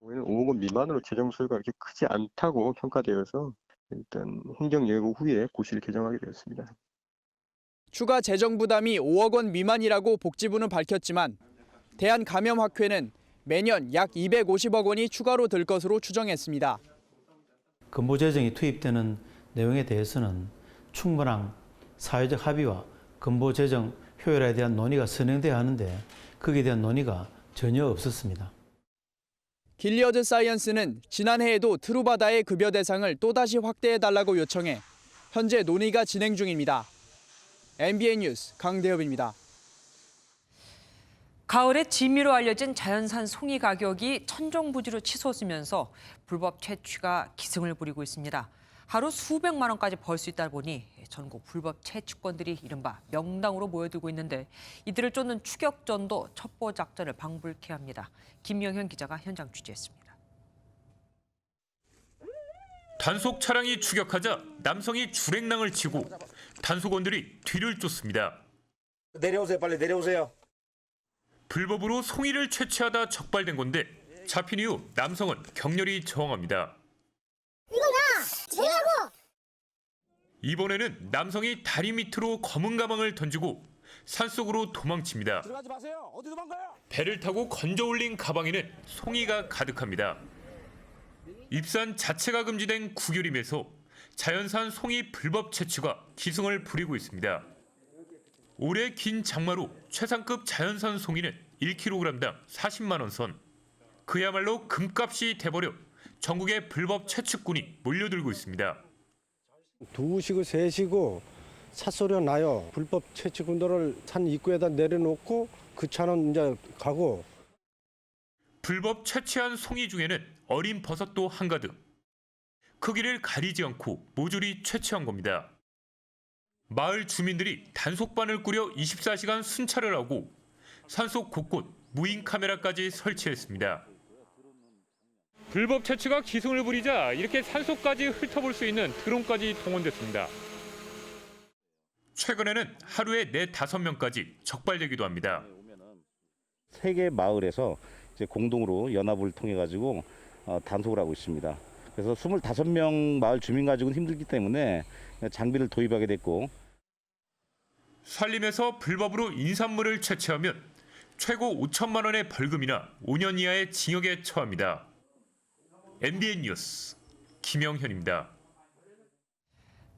5억 원 미만으로 재정 소요가 그렇게 크지 않다고 평가되어서 일단 행정예고 후에 고시를 개정하게 되었습니다. 추가 재정 부담이 5억 원 미만이라고 복지부는 밝혔지만 대한감염학회는 매년 약 250억 원이 추가로 들 것으로 추정했습니다. 건보 재정이 투입되는 내용에 대해서는 충분한 사회적 합의와 건보 재정 효율화에 대한 논의가 선행돼야 하는데 거기에 대한 논의가 전혀 없었습니다. 길리어드 사이언스는 지난해에도 트루바다의 급여 대상을 또다시 확대해달라고 요청해 현재 논의가 진행 중입니다. MBN 뉴스 강대엽입니다. 가을에 진미로 알려진 자연산 송이 가격이 천정부지로 치솟으면서 불법 채취가 기승을 부리고 있습니다. 하루 수백만 원까지 벌 수 있다 보니 전국 불법 채취권들이 이른바 명당으로 모여들고 있는데 이들을 쫓는 추격전도 첩보 작전을 방불케 합니다. 김영현 기자가 현장 취재했습니다. 단속 차량이 추격하자 남성이 주랭랑을 치고 단속원들이 뒤를 쫓습니다. 내려오세요, 빨리 내려오세요. 불법으로 송이를 채취하다 적발된 건데 잡힌 이후 남성은 격렬히 저항합니다. 이거 나! 제라고! 이번에는 남성이 다리 밑으로 검은 가방을 던지고 산속으로 도망칩니다. 들어가지 마세요. 어디 도망가요? 배를 타고 건져 올린 가방에는 송이가 가득합니다. 입산 자체가 금지된 구교림에서 자연산 송이 불법 채취가 기승을 부리고 있습니다. 올해 긴 장마로 최상급 자연산 송이는 1kg당 40만 원 선. 그야말로 금값이 돼버려 전국의 불법 채취꾼이 몰려들고 있습니다. 2시고 3시고 찻소리가 나요. 불법 채취꾼들을 산 입구에다 내려놓고 그 차는 이제 가고. 불법 채취한 송이 중에는 어린 버섯도 한가득. 크기를 가리지 않고 모조리 채취한 겁니다. 마을 주민들이 단속반을 꾸려 24시간 순찰을 하고 산속 곳곳 무인 카메라까지 설치했습니다. 불법 채취가 기승을 부리자 이렇게 산속까지 훑어볼 수 있는 드론까지 동원됐습니다. 최근에는 하루에 4-5명까지 적발되기도 합니다. 3개 마을에서 이제 공동으로 연합을 통해 가지고 단속을 하고 있습니다. 그래서 25명 마을 주민 가지고는 힘들기 때문에 장비를 도입하게 됐고, 산림에서 불법으로 인산물을 채취하면 최고 5천만 원의 벌금이나 5년 이하의 징역에 처합니다. MBN 뉴스 김영현입니다.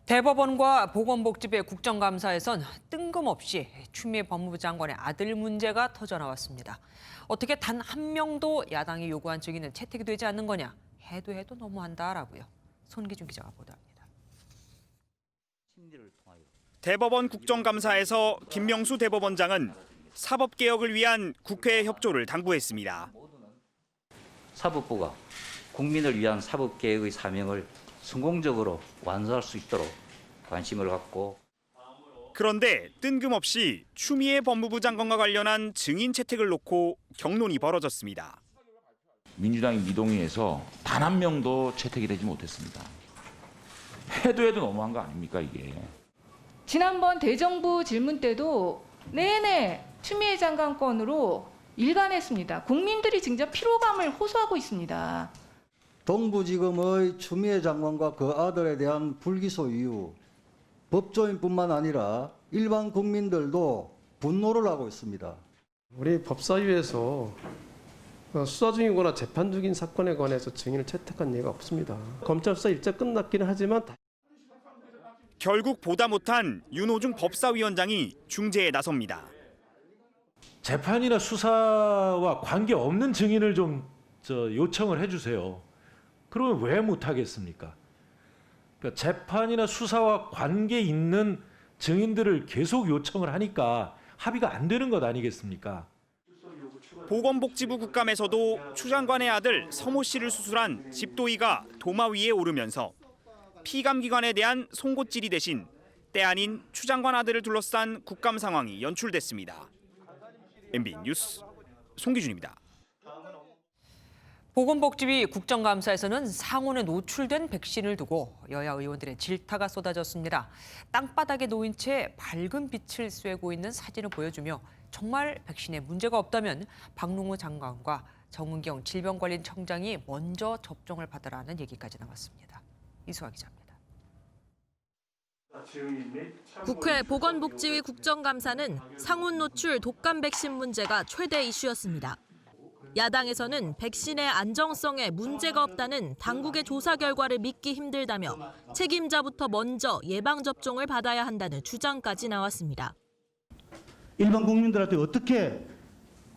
대법원과 보건복지부의 국정감사에선 뜬금없이 추미애 법무부 장관의 아들 문제가 터져나왔습니다. 어떻게 단 한 명도 야당이 요구한 증인은 채택이 되지 않는 거냐? 해도 너무한다라고요. 손기준 기자가 보도합니다. 대법원 국정감사에서 김명수 대법원장은 사법개혁을 위한 국회 협조를 당부했습니다. 사법부가 국민을 위한 사법개혁의 사명을 성공적으로 완수할 수 있도록 관심을 갖고. 그런데 뜬금없이 추미애 법무부 장관과 관련한 증인 채택을 놓고 격론이 벌어졌습니다. 민주당이 미동의해서 단 한 명도 채택이 되지 못했습니다. 해도 너무한 거 아닙니까 이게. 지난번 대정부 질문 때도 내내 추미애 장관 건으로 일관했습니다. 국민들이 진짜 피로감을 호소하고 있습니다. 동부지검의 추미애 장관과 그 아들에 대한 불기소 이유, 법조인뿐만 아니라 일반 국민들도 분노를 하고 있습니다. 우리 법사위에서 수사 중이거나 재판 중인 사건에 관해서 증인을 채택한 예가 없습니다. 검찰 수사 일자 끝났기는 하지만 결국 보다 못한 윤호중 법사위원장이 중재에 나섭니다. 재판이나 수사와 관계없는 증인을 좀 요청을 해주세요. 그러면 왜 못하겠습니까? 그러니까 재판이나 수사와 관계 있는 증인들을 계속 요청을 하니까 합의가 안 되는 것 아니겠습니까? 보건복지부 국감에서도 추 장관의 아들 서모 씨를 수술한 집도의가 도마 위에 오르면서 피감기관에 대한 송곳질이 대신 때 아닌 추 장관 아들을 둘러싼 국감 상황이 연출됐습니다. MBN 뉴스 송기준입니다. 보건복지위 국정감사에서는 상온에 노출된 백신을 두고 여야 의원들의 질타가 쏟아졌습니다. 땅바닥에 놓인 채 밝은 빛을 쐬고 있는 사진을 보여주며 정말 백신에 문제가 없다면 박능호 장관과 정은경 질병관리청장이 먼저 접종을 받으라는 얘기까지 나왔습니다. 이수아 기자입니다. 국회 보건복지위 국정감사는 상온 노출 독감 백신 문제가 최대 이슈였습니다. 야당에서는 백신의 안정성에 문제가 없다는 당국의 조사 결과를 믿기 힘들다며 책임자부터 먼저 예방접종을 받아야 한다는 주장까지 나왔습니다. 일반 국민들한테 어떻게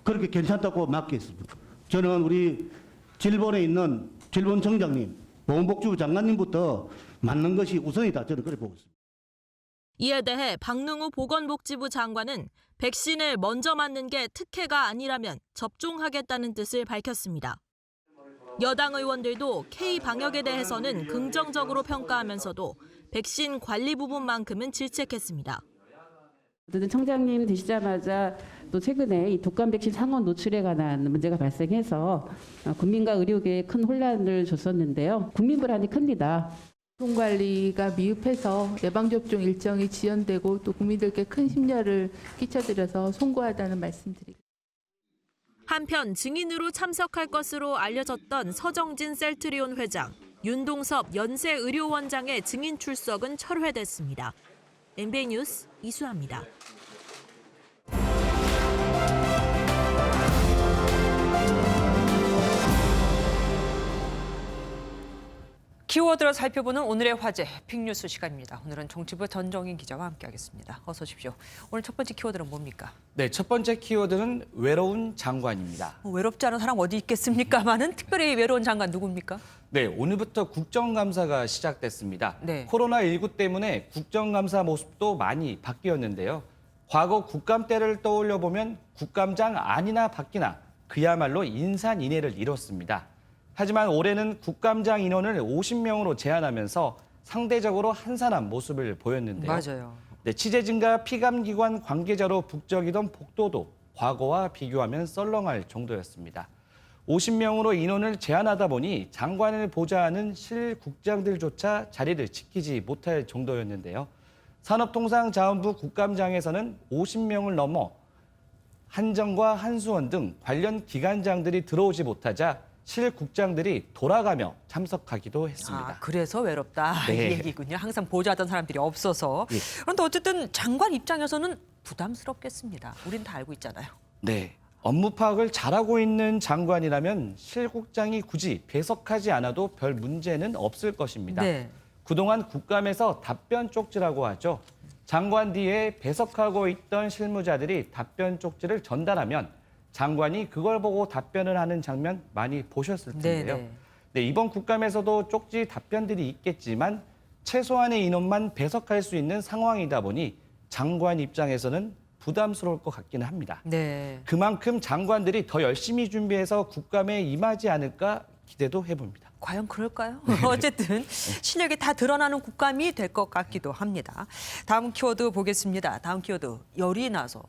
그렇게 괜찮다고 맡겠습니까? 저는 우리 질본에 있는 질본청장님, 보건복지부 장관님부터 맞는 것이 우선이다. 저는 그렇게 보고 있습니다. 이에 대해 박능우 보건복지부 장관은 백신을 먼저 맞는 게 특혜가 아니라면 접종하겠다는 뜻을 밝혔습니다. 여당 의원들도 K-방역에 대해서는 긍정적으로 평가하면서도 백신 관리 부분만큼은 질책했습니다. 청장님 되시자마자 또 최근에 이 독감 백신 상온 노출에 관한 문제가 발생해서 국민과 의료계에 큰 혼란을 줬었는데요. 국민 불안이 큽니다. 관리가 미흡해서 예방접종 일정이 지연되고 또 국민들께 큰 심려를 끼쳐드려서 송구하다는 말씀드립니다. 한편 증인으로 참석할 것으로 알려졌던 서정진 셀트리온 회장, 윤동섭 연세의료원장의 증인 출석은 철회됐습니다. MBN 뉴스 이수아입니다. 키워드로 살펴보는 오늘의 화제, 빅뉴스 시간입니다. 오늘은 정치부 전정인 기자와 함께하겠습니다. 어서 오십시오. 오늘 첫 번째 키워드는 뭡니까? 네, 첫 번째 키워드는 외로운 장관입니다. 외롭지 않은 사람 어디 있겠습니까만은 특별히 외로운 장관 누굽니까? 네, 오늘부터 국정감사가 시작됐습니다. 네. 코로나19 때문에 국정감사 모습도 많이 바뀌었는데요. 과거 국감 때를 떠올려 보면 국감장 안이나 밖이나 그야말로 인산인해를 이뤘습니다. 하지만 올해는 국감장 인원을 50명으로 제한하면서 상대적으로 한산한 모습을 보였는데요. 맞아요. 네, 취재진과 피감기관 관계자로 북적이던 복도도 과거와 비교하면 썰렁할 정도였습니다. 50명으로 인원을 제한하다 보니 장관을 보좌하는 실국장들조차 자리를 지키지 못할 정도였는데요. 산업통상자원부 국감장에서는 50명을 넘어 한정과 한수원 등 관련 기관장들이 들어오지 못하자 실국장들이 돌아가며 참석하기도 했습니다. 아, 그래서 외롭다 네. 이 얘기군요. 항상 보좌하던 사람들이 없어서. 예. 그런데 어쨌든 장관 입장에서는 부담스럽겠습니다. 우린 다 알고 있잖아요. 네. 업무 파악을 잘하고 있는 장관이라면 실국장이 굳이 배석하지 않아도 별 문제는 없을 것입니다. 네. 그동안 국감에서 답변 쪽지라고 하죠. 장관 뒤에 배석하고 있던 실무자들이 답변 쪽지를 전달하면 장관이 그걸 보고 답변을 하는 장면 많이 보셨을 텐데요. 네네. 네, 이번 국감에서도 쪽지 답변들이 있겠지만 최소한의 인원만 배석할 수 있는 상황이다 보니 장관 입장에서는 부담스러울 것 같기는 합니다. 네. 그만큼 장관들이 더 열심히 준비해서 국감에 임하지 않을까 기대도 해봅니다. 과연 그럴까요? 어쨌든 실력이 다 드러나는 국감이 될 것 같기도 합니다. 다음 키워드 보겠습니다. 다음 키워드 열이 나서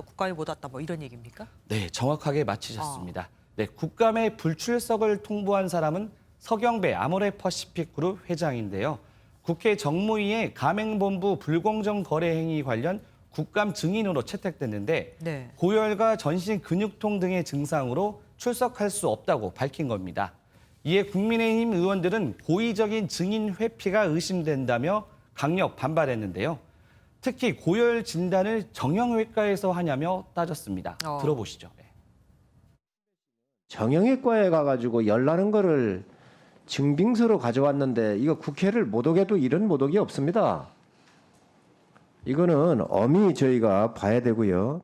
국감에 못 왔다 이런 얘기입니까? 네, 정확하게 맞히셨습니다. 네, 국감의 불출석을 통보한 사람은 서경배 아모레퍼시픽 그룹 회장인데요. 국회 정무위에 가맹본부 불공정 거래 행위 관련 국감 증인으로 채택됐는데 네. 고열과 전신 근육통 등의 증상으로 출석할 수 없다고 밝힌 겁니다. 이에 국민의힘 의원들은 고의적인 증인 회피가 의심된다며 강력 반발했는데요. 특히 고열 진단을 정형외과에서 하냐며 따졌습니다. 들어보시죠. 정형외과에 가가지고 열 나는 거를 증빙서로 가져왔는데 이거 국회를 못 오게도 이런 모독이 없습니다. 이거는 엄히 저희가 봐야 되고요.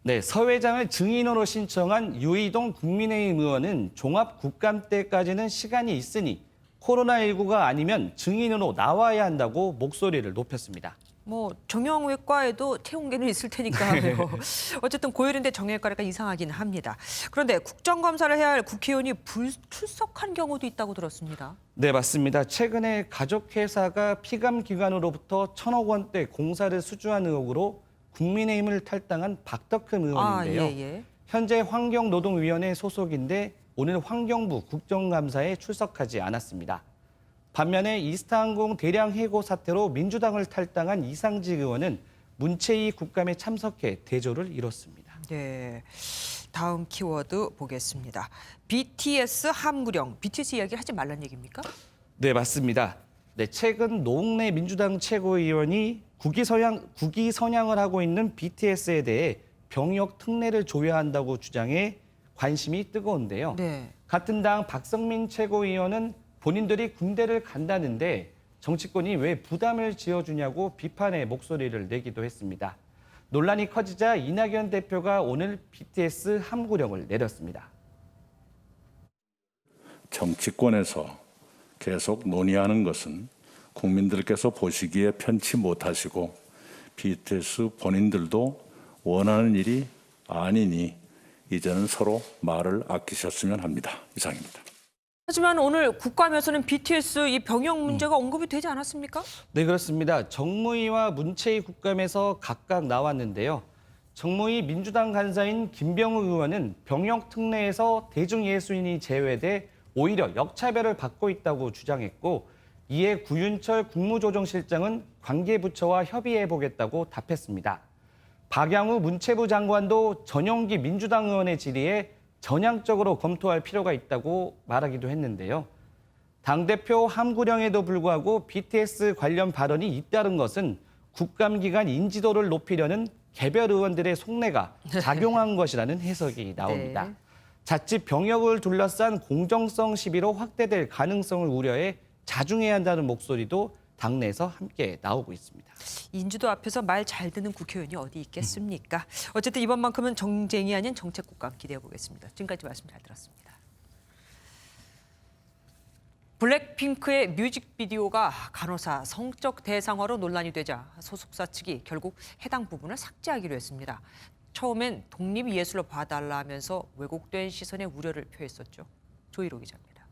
네, 서 회장을 증인으로 신청한 유이동 국민의힘 의원은 종합국감 때까지는 시간이 있으니 코로나19가 아니면 증인으로 나와야 한다고 목소리를 높였습니다. 정형외과에도 태용계는 있을 테니까요. 어쨌든 고열인데 정형외과가 이상하긴 합니다. 그런데 국정감사를 해야 할 국회의원이 불출석한 경우도 있다고 들었습니다. 네, 맞습니다. 최근에 가족회사가 피감기관으로부터 1,000억 원대 공사를 수주한 의혹으로 국민의힘을 탈당한 박덕흠 의원인데요. 예. 현재 환경노동위원회 소속인데 오늘 환경부 국정감사에 출석하지 않았습니다. 반면에 이스타항공 대량 해고 사태로 민주당을 탈당한 이상직 의원은 문체위 국감에 참석해 대조를 이뤘습니다. 네, 다음 키워드 보겠습니다. BTS 함구령, BTS 이야기 하지 말란 얘기입니까? 네, 맞습니다. 네, 최근 노웅래 민주당 최고위원이 국위 선양을 하고 있는 BTS에 대해 병역 특례를 줘야 한다고 주장해 관심이 뜨거운데요. 네. 같은 당 박성민 최고위원은 본인들이 군대를 간다는데 정치권이 왜 부담을 지어주냐고 비판의 목소리를 내기도 했습니다. 논란이 커지자 이낙연 대표가 오늘 BTS 함구령을 내렸습니다. 정치권에서 계속 논의하는 것은 국민들께서 보시기에 편치 못하시고 BTS 본인들도 원하는 일이 아니니 이제는 서로 말을 아끼셨으면 합니다. 이상입니다. 하지만 오늘 국감에서는 BTS 이 병역 문제가 언급이 되지 않았습니까? 네, 그렇습니다. 정무위와 문체위 국감에서 각각 나왔는데요. 정무위 민주당 간사인 김병우 의원은 병역 특례에서 대중예술인이 제외돼 오히려 역차별을 받고 있다고 주장했고 이에 구윤철 국무조정실장은 관계부처와 협의해보겠다고 답했습니다. 박양우 문체부 장관도 전용기 민주당 의원의 질의에 전향적으로 검토할 필요가 있다고 말하기도 했는데요. 당대표 함구령에도 불구하고 BTS 관련 발언이 잇따른 것은 국감 기간 인지도를 높이려는 개별 의원들의 속내가 작용한 것이라는 해석이 나옵니다. 네. 자칫 병역을 둘러싼 공정성 시비로 확대될 가능성을 우려해 자중해야 한다는 목소리도 당내에서 함께 나오고 있습니다. 인지도 앞에서 말 잘 듣는 국회의원이 어디 있겠습니까? 어쨌든 이번만큼은 정쟁이 아닌 정책국감 기대해 보겠습니다. 지금까지 말씀 잘 들었습니다. 블랙핑크의 뮤직비디오가 간호사 성적 대상화로 논란이 되자 소속사 측이 결국 해당 부분을 삭제하기로 했습니다. 처음엔 독립예술로 봐달라 하면서 왜곡된 시선에 우려를 표했었죠. 조희로 기자입니다.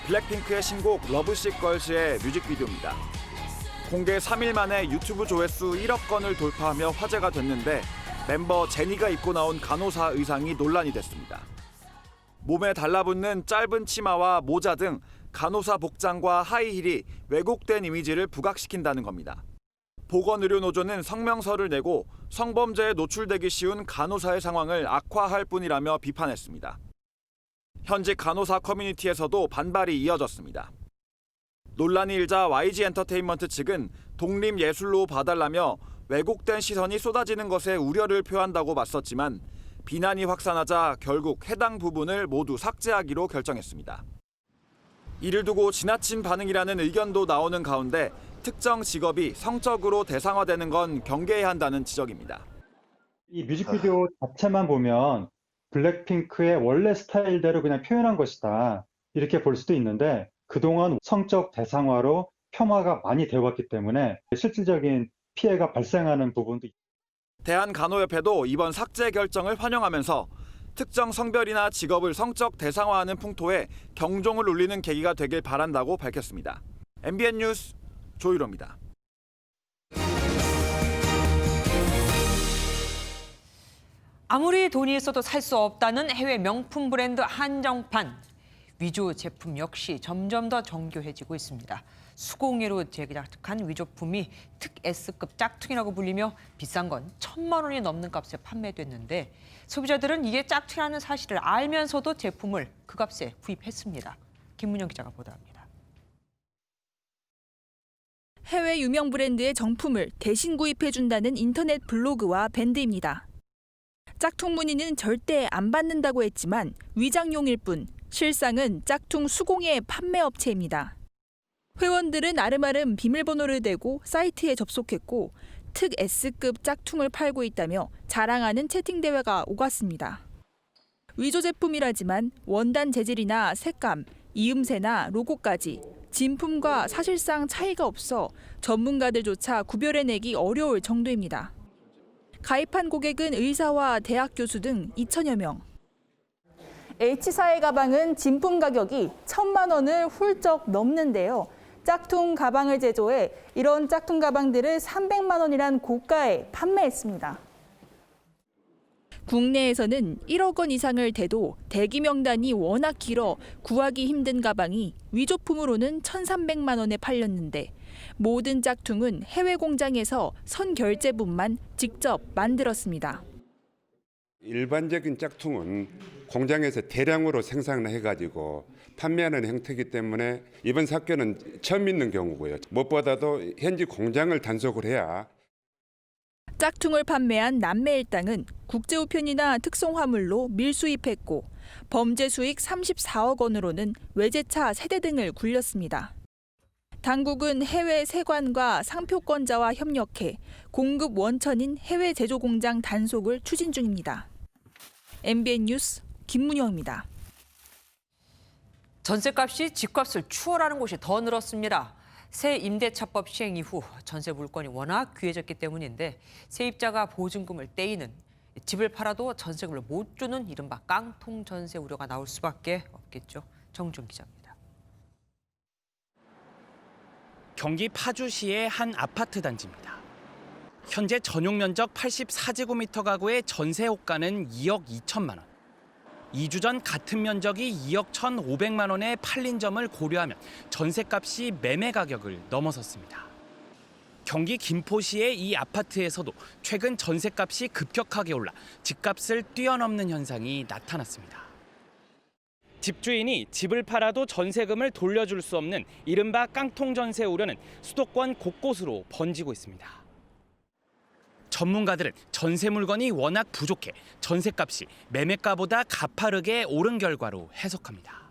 블랙핑크의 신곡 러브식 걸즈의 뮤직비디오입니다. 공개 3일 만에 유튜브 조회수 1억 건을 돌파하며 화제가 됐는데 멤버 제니가 입고 나온 간호사 의상이 논란이 됐습니다. 몸에 달라붙는 짧은 치마와 모자 등 간호사 복장과 하이힐이 왜곡된 이미지를 부각시킨다는 겁니다. 보건의료노조는 성명서를 내고 성범죄에 노출되기 쉬운 간호사의 상황을 악화할 뿐이라며 비판했습니다. 현직 간호사 커뮤니티에서도 반발이 이어졌습니다. 논란이 일자 YG 엔터테인먼트 측은 독립예술로 봐달라며 왜곡된 시선이 쏟아지는 것에 우려를 표한다고 맞섰지만 비난이 확산하자 결국 해당 부분을 모두 삭제하기로 결정했습니다. 이를 두고 지나친 반응이라는 의견도 나오는 가운데 특정 직업이 성적으로 대상화되는 건 경계해야 한다는 지적입니다. 이 뮤직비디오 자체만 보면 블랙핑크의 원래 스타일대로 그냥 표현한 것이다 이렇게 볼 수도 있는데 그동안 성적 대상화로 폄하가 많이 되어 왔기 때문에 실질적인 피해가 발생하는 부분도 있습니다. 대한간호협회도 이번 삭제 결정을 환영하면서 특정 성별이나 직업을 성적 대상화하는 풍토에 경종을 울리는 계기가 되길 바란다고 밝혔습니다. MBN 뉴스 조희로입니다. 아무리 돈이 있어도 살 수 없다는 해외 명품 브랜드 한정판. 위조 제품 역시 점점 더 정교해지고 있습니다. 수공예로 제작한 위조품이 특 S급 짝퉁이라고 불리며 비싼 건 1,000만 원이 넘는 값에 판매됐는데 소비자들은 이게 짝퉁이라는 사실을 알면서도 제품을 그 값에 구입했습니다. 김문영 기자가 보도합니다. 해외 유명 브랜드의 정품을 대신 구입해준다는 인터넷 블로그와 밴드입니다. 짝퉁 문의는 절대 안 받는다고 했지만 위장용일 뿐 실상은 짝퉁 수공예 판매업체입니다. 회원들은 아름아름 비밀번호를 대고 사이트에 접속했고 특 S급 짝퉁을 팔고 있다며 자랑하는 채팅대회가 오갔습니다. 위조 제품이라지만 원단 재질이나 색감, 이음새나 로고까지 진품과 사실상 차이가 없어 전문가들조차 구별해내기 어려울 정도입니다. 가입한 고객은 의사와 대학 교수 등 2천여 명. H사의 가방은 진품 가격이 1,000만 원을 훌쩍 넘는데요. 짝퉁 가방을 제조해 이런 짝퉁 가방들을 300만 원이란 고가에 판매했습니다. 국내에서는 1억 원 이상을 대도 대기 명단이 워낙 길어 구하기 힘든 가방이 위조품으로는 1,300만 원에 팔렸는데 모든 짝퉁은 해외 공장에서 선결제분만 직접 만들었습니다. 일반적인 짝퉁은 공장에서 대량으로 생산을 해가지고 판매하는 형태이기 때문에 이번 사건은 처음 있는 경우고요. 무엇보다도 현지 공장을 단속을 해야. 짝퉁을 판매한 남매 일당은 국제우편이나 특송화물로 밀수입했고 범죄 수익 34억 원으로는 외제차 세대 등을 굴렸습니다. 당국은 해외 세관과 상표권자와 협력해 공급 원천인 해외 제조 공장 단속을 추진 중입니다. MBN 뉴스 김문영입니다. 전세값이 집값을 추월하는 곳이 더 늘었습니다. 새 임대차법 시행 이후 전세 물건이 워낙 귀해졌기 때문인데 세입자가 보증금을 떼이는, 집을 팔아도 전세금을 못 주는 이른바 깡통 전세 우려가 나올 수밖에 없겠죠. 정준 기자입니다. 경기 파주시의 한 아파트 단지입니다. 현재 전용 면적 84제곱미터 가구의 전세 호가는 2억 2천만 원. 2주 전 같은 면적이 2억 1,500만 원에 팔린 점을 고려하면 전세값이 매매 가격을 넘어섰습니다. 경기 김포시의 이 아파트에서도 최근 전세값이 급격하게 올라 집값을 뛰어넘는 현상이 나타났습니다. 집주인이 집을 팔아도 전세금을 돌려줄 수 없는 이른바 깡통 전세 우려는 수도권 곳곳으로 번지고 있습니다. 전문가들은 전세 물건이 워낙 부족해 전세값이 매매가보다 가파르게 오른 결과로 해석합니다.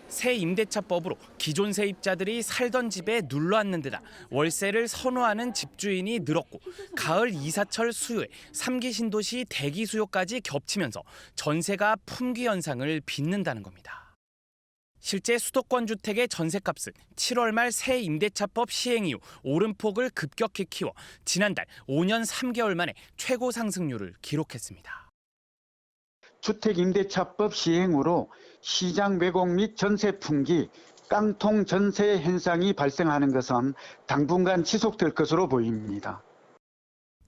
새 임대차법으로 기존 세입자들이 살던 집에 눌러앉는 데다 월세를 선호하는 집주인이 늘었고 가을 이사철 수요에 3기 신도시 대기 수요까지 겹치면서 전세가 품귀 현상을 빚는다는 겁니다. 실제 수도권 주택의 전셋값은 7월 말 새 임대차법 시행 이후 오름폭을 급격히 키워 지난달 5년 3개월 만에 최고 상승률을 기록했습니다. 주택임대차법 시행으로 시장 왜곡 및 전세 풍기, 깡통 전세 현상이 발생하는 것은 당분간 지속될 것으로 보입니다.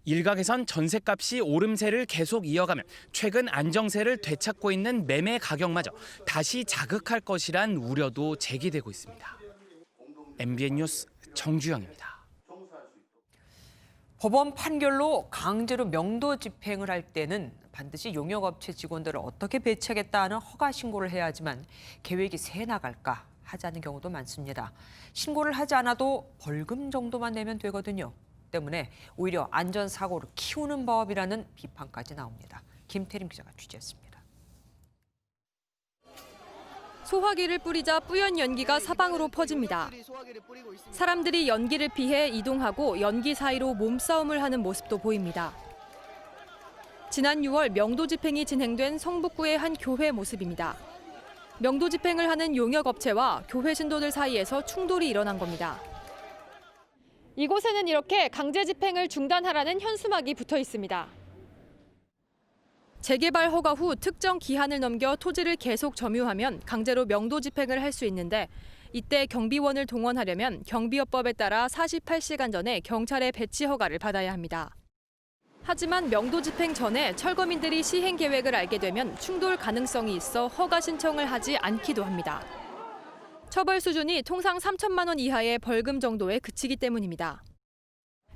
일각에선 전셋값이 오름세를 계속 이어가면 최근 안정세를 되찾고 있는 매매 가격마저 다시 자극할 것이란 우려도 제기되고 있습니다. MBN 뉴스 정주영입니다. 법원 판결로 강제로 명도 집행을 할 때는 반드시 용역업체 직원들을 어떻게 배치하겠다 하는 허가 신고를 해야 하지만 계획이 새 나갈까 하지 않은 경우도 많습니다. 신고를 하지 않아도 벌금 정도만 내면 되거든요. 때문에 오히려 안전사고를 키우는 법이라는 비판까지 나옵니다. 김태림 기자가 취재했습니다. 소화기를 뿌리자 뿌연 연기가 사방으로 퍼집니다. 사람들이 연기를 피해 이동하고 연기 사이로 몸싸움을 하는 모습도 보입니다. 지난 6월 명도 집행이 진행된 성북구의 한 교회 모습입니다. 명도 집행을 하는 용역업체와 교회 신도들 사이에서 충돌이 일어난 겁니다. 이곳에는 이렇게 강제 집행을 중단하라는 현수막이 붙어 있습니다. 재개발 허가 후 특정 기한을 넘겨 토지를 계속 점유하면 강제로 명도 집행을 할 수 있는데 이때 경비원을 동원하려면 경비업법에 따라 48시간 전에 경찰의 배치 허가를 받아야 합니다. 하지만 명도 집행 전에 철거민들이 시행 계획을 알게 되면 충돌 가능성이 있어 허가 신청을 하지 않기도 합니다. 처벌 수준이 통상 3천만 원 이하의 벌금 정도에 그치기 때문입니다.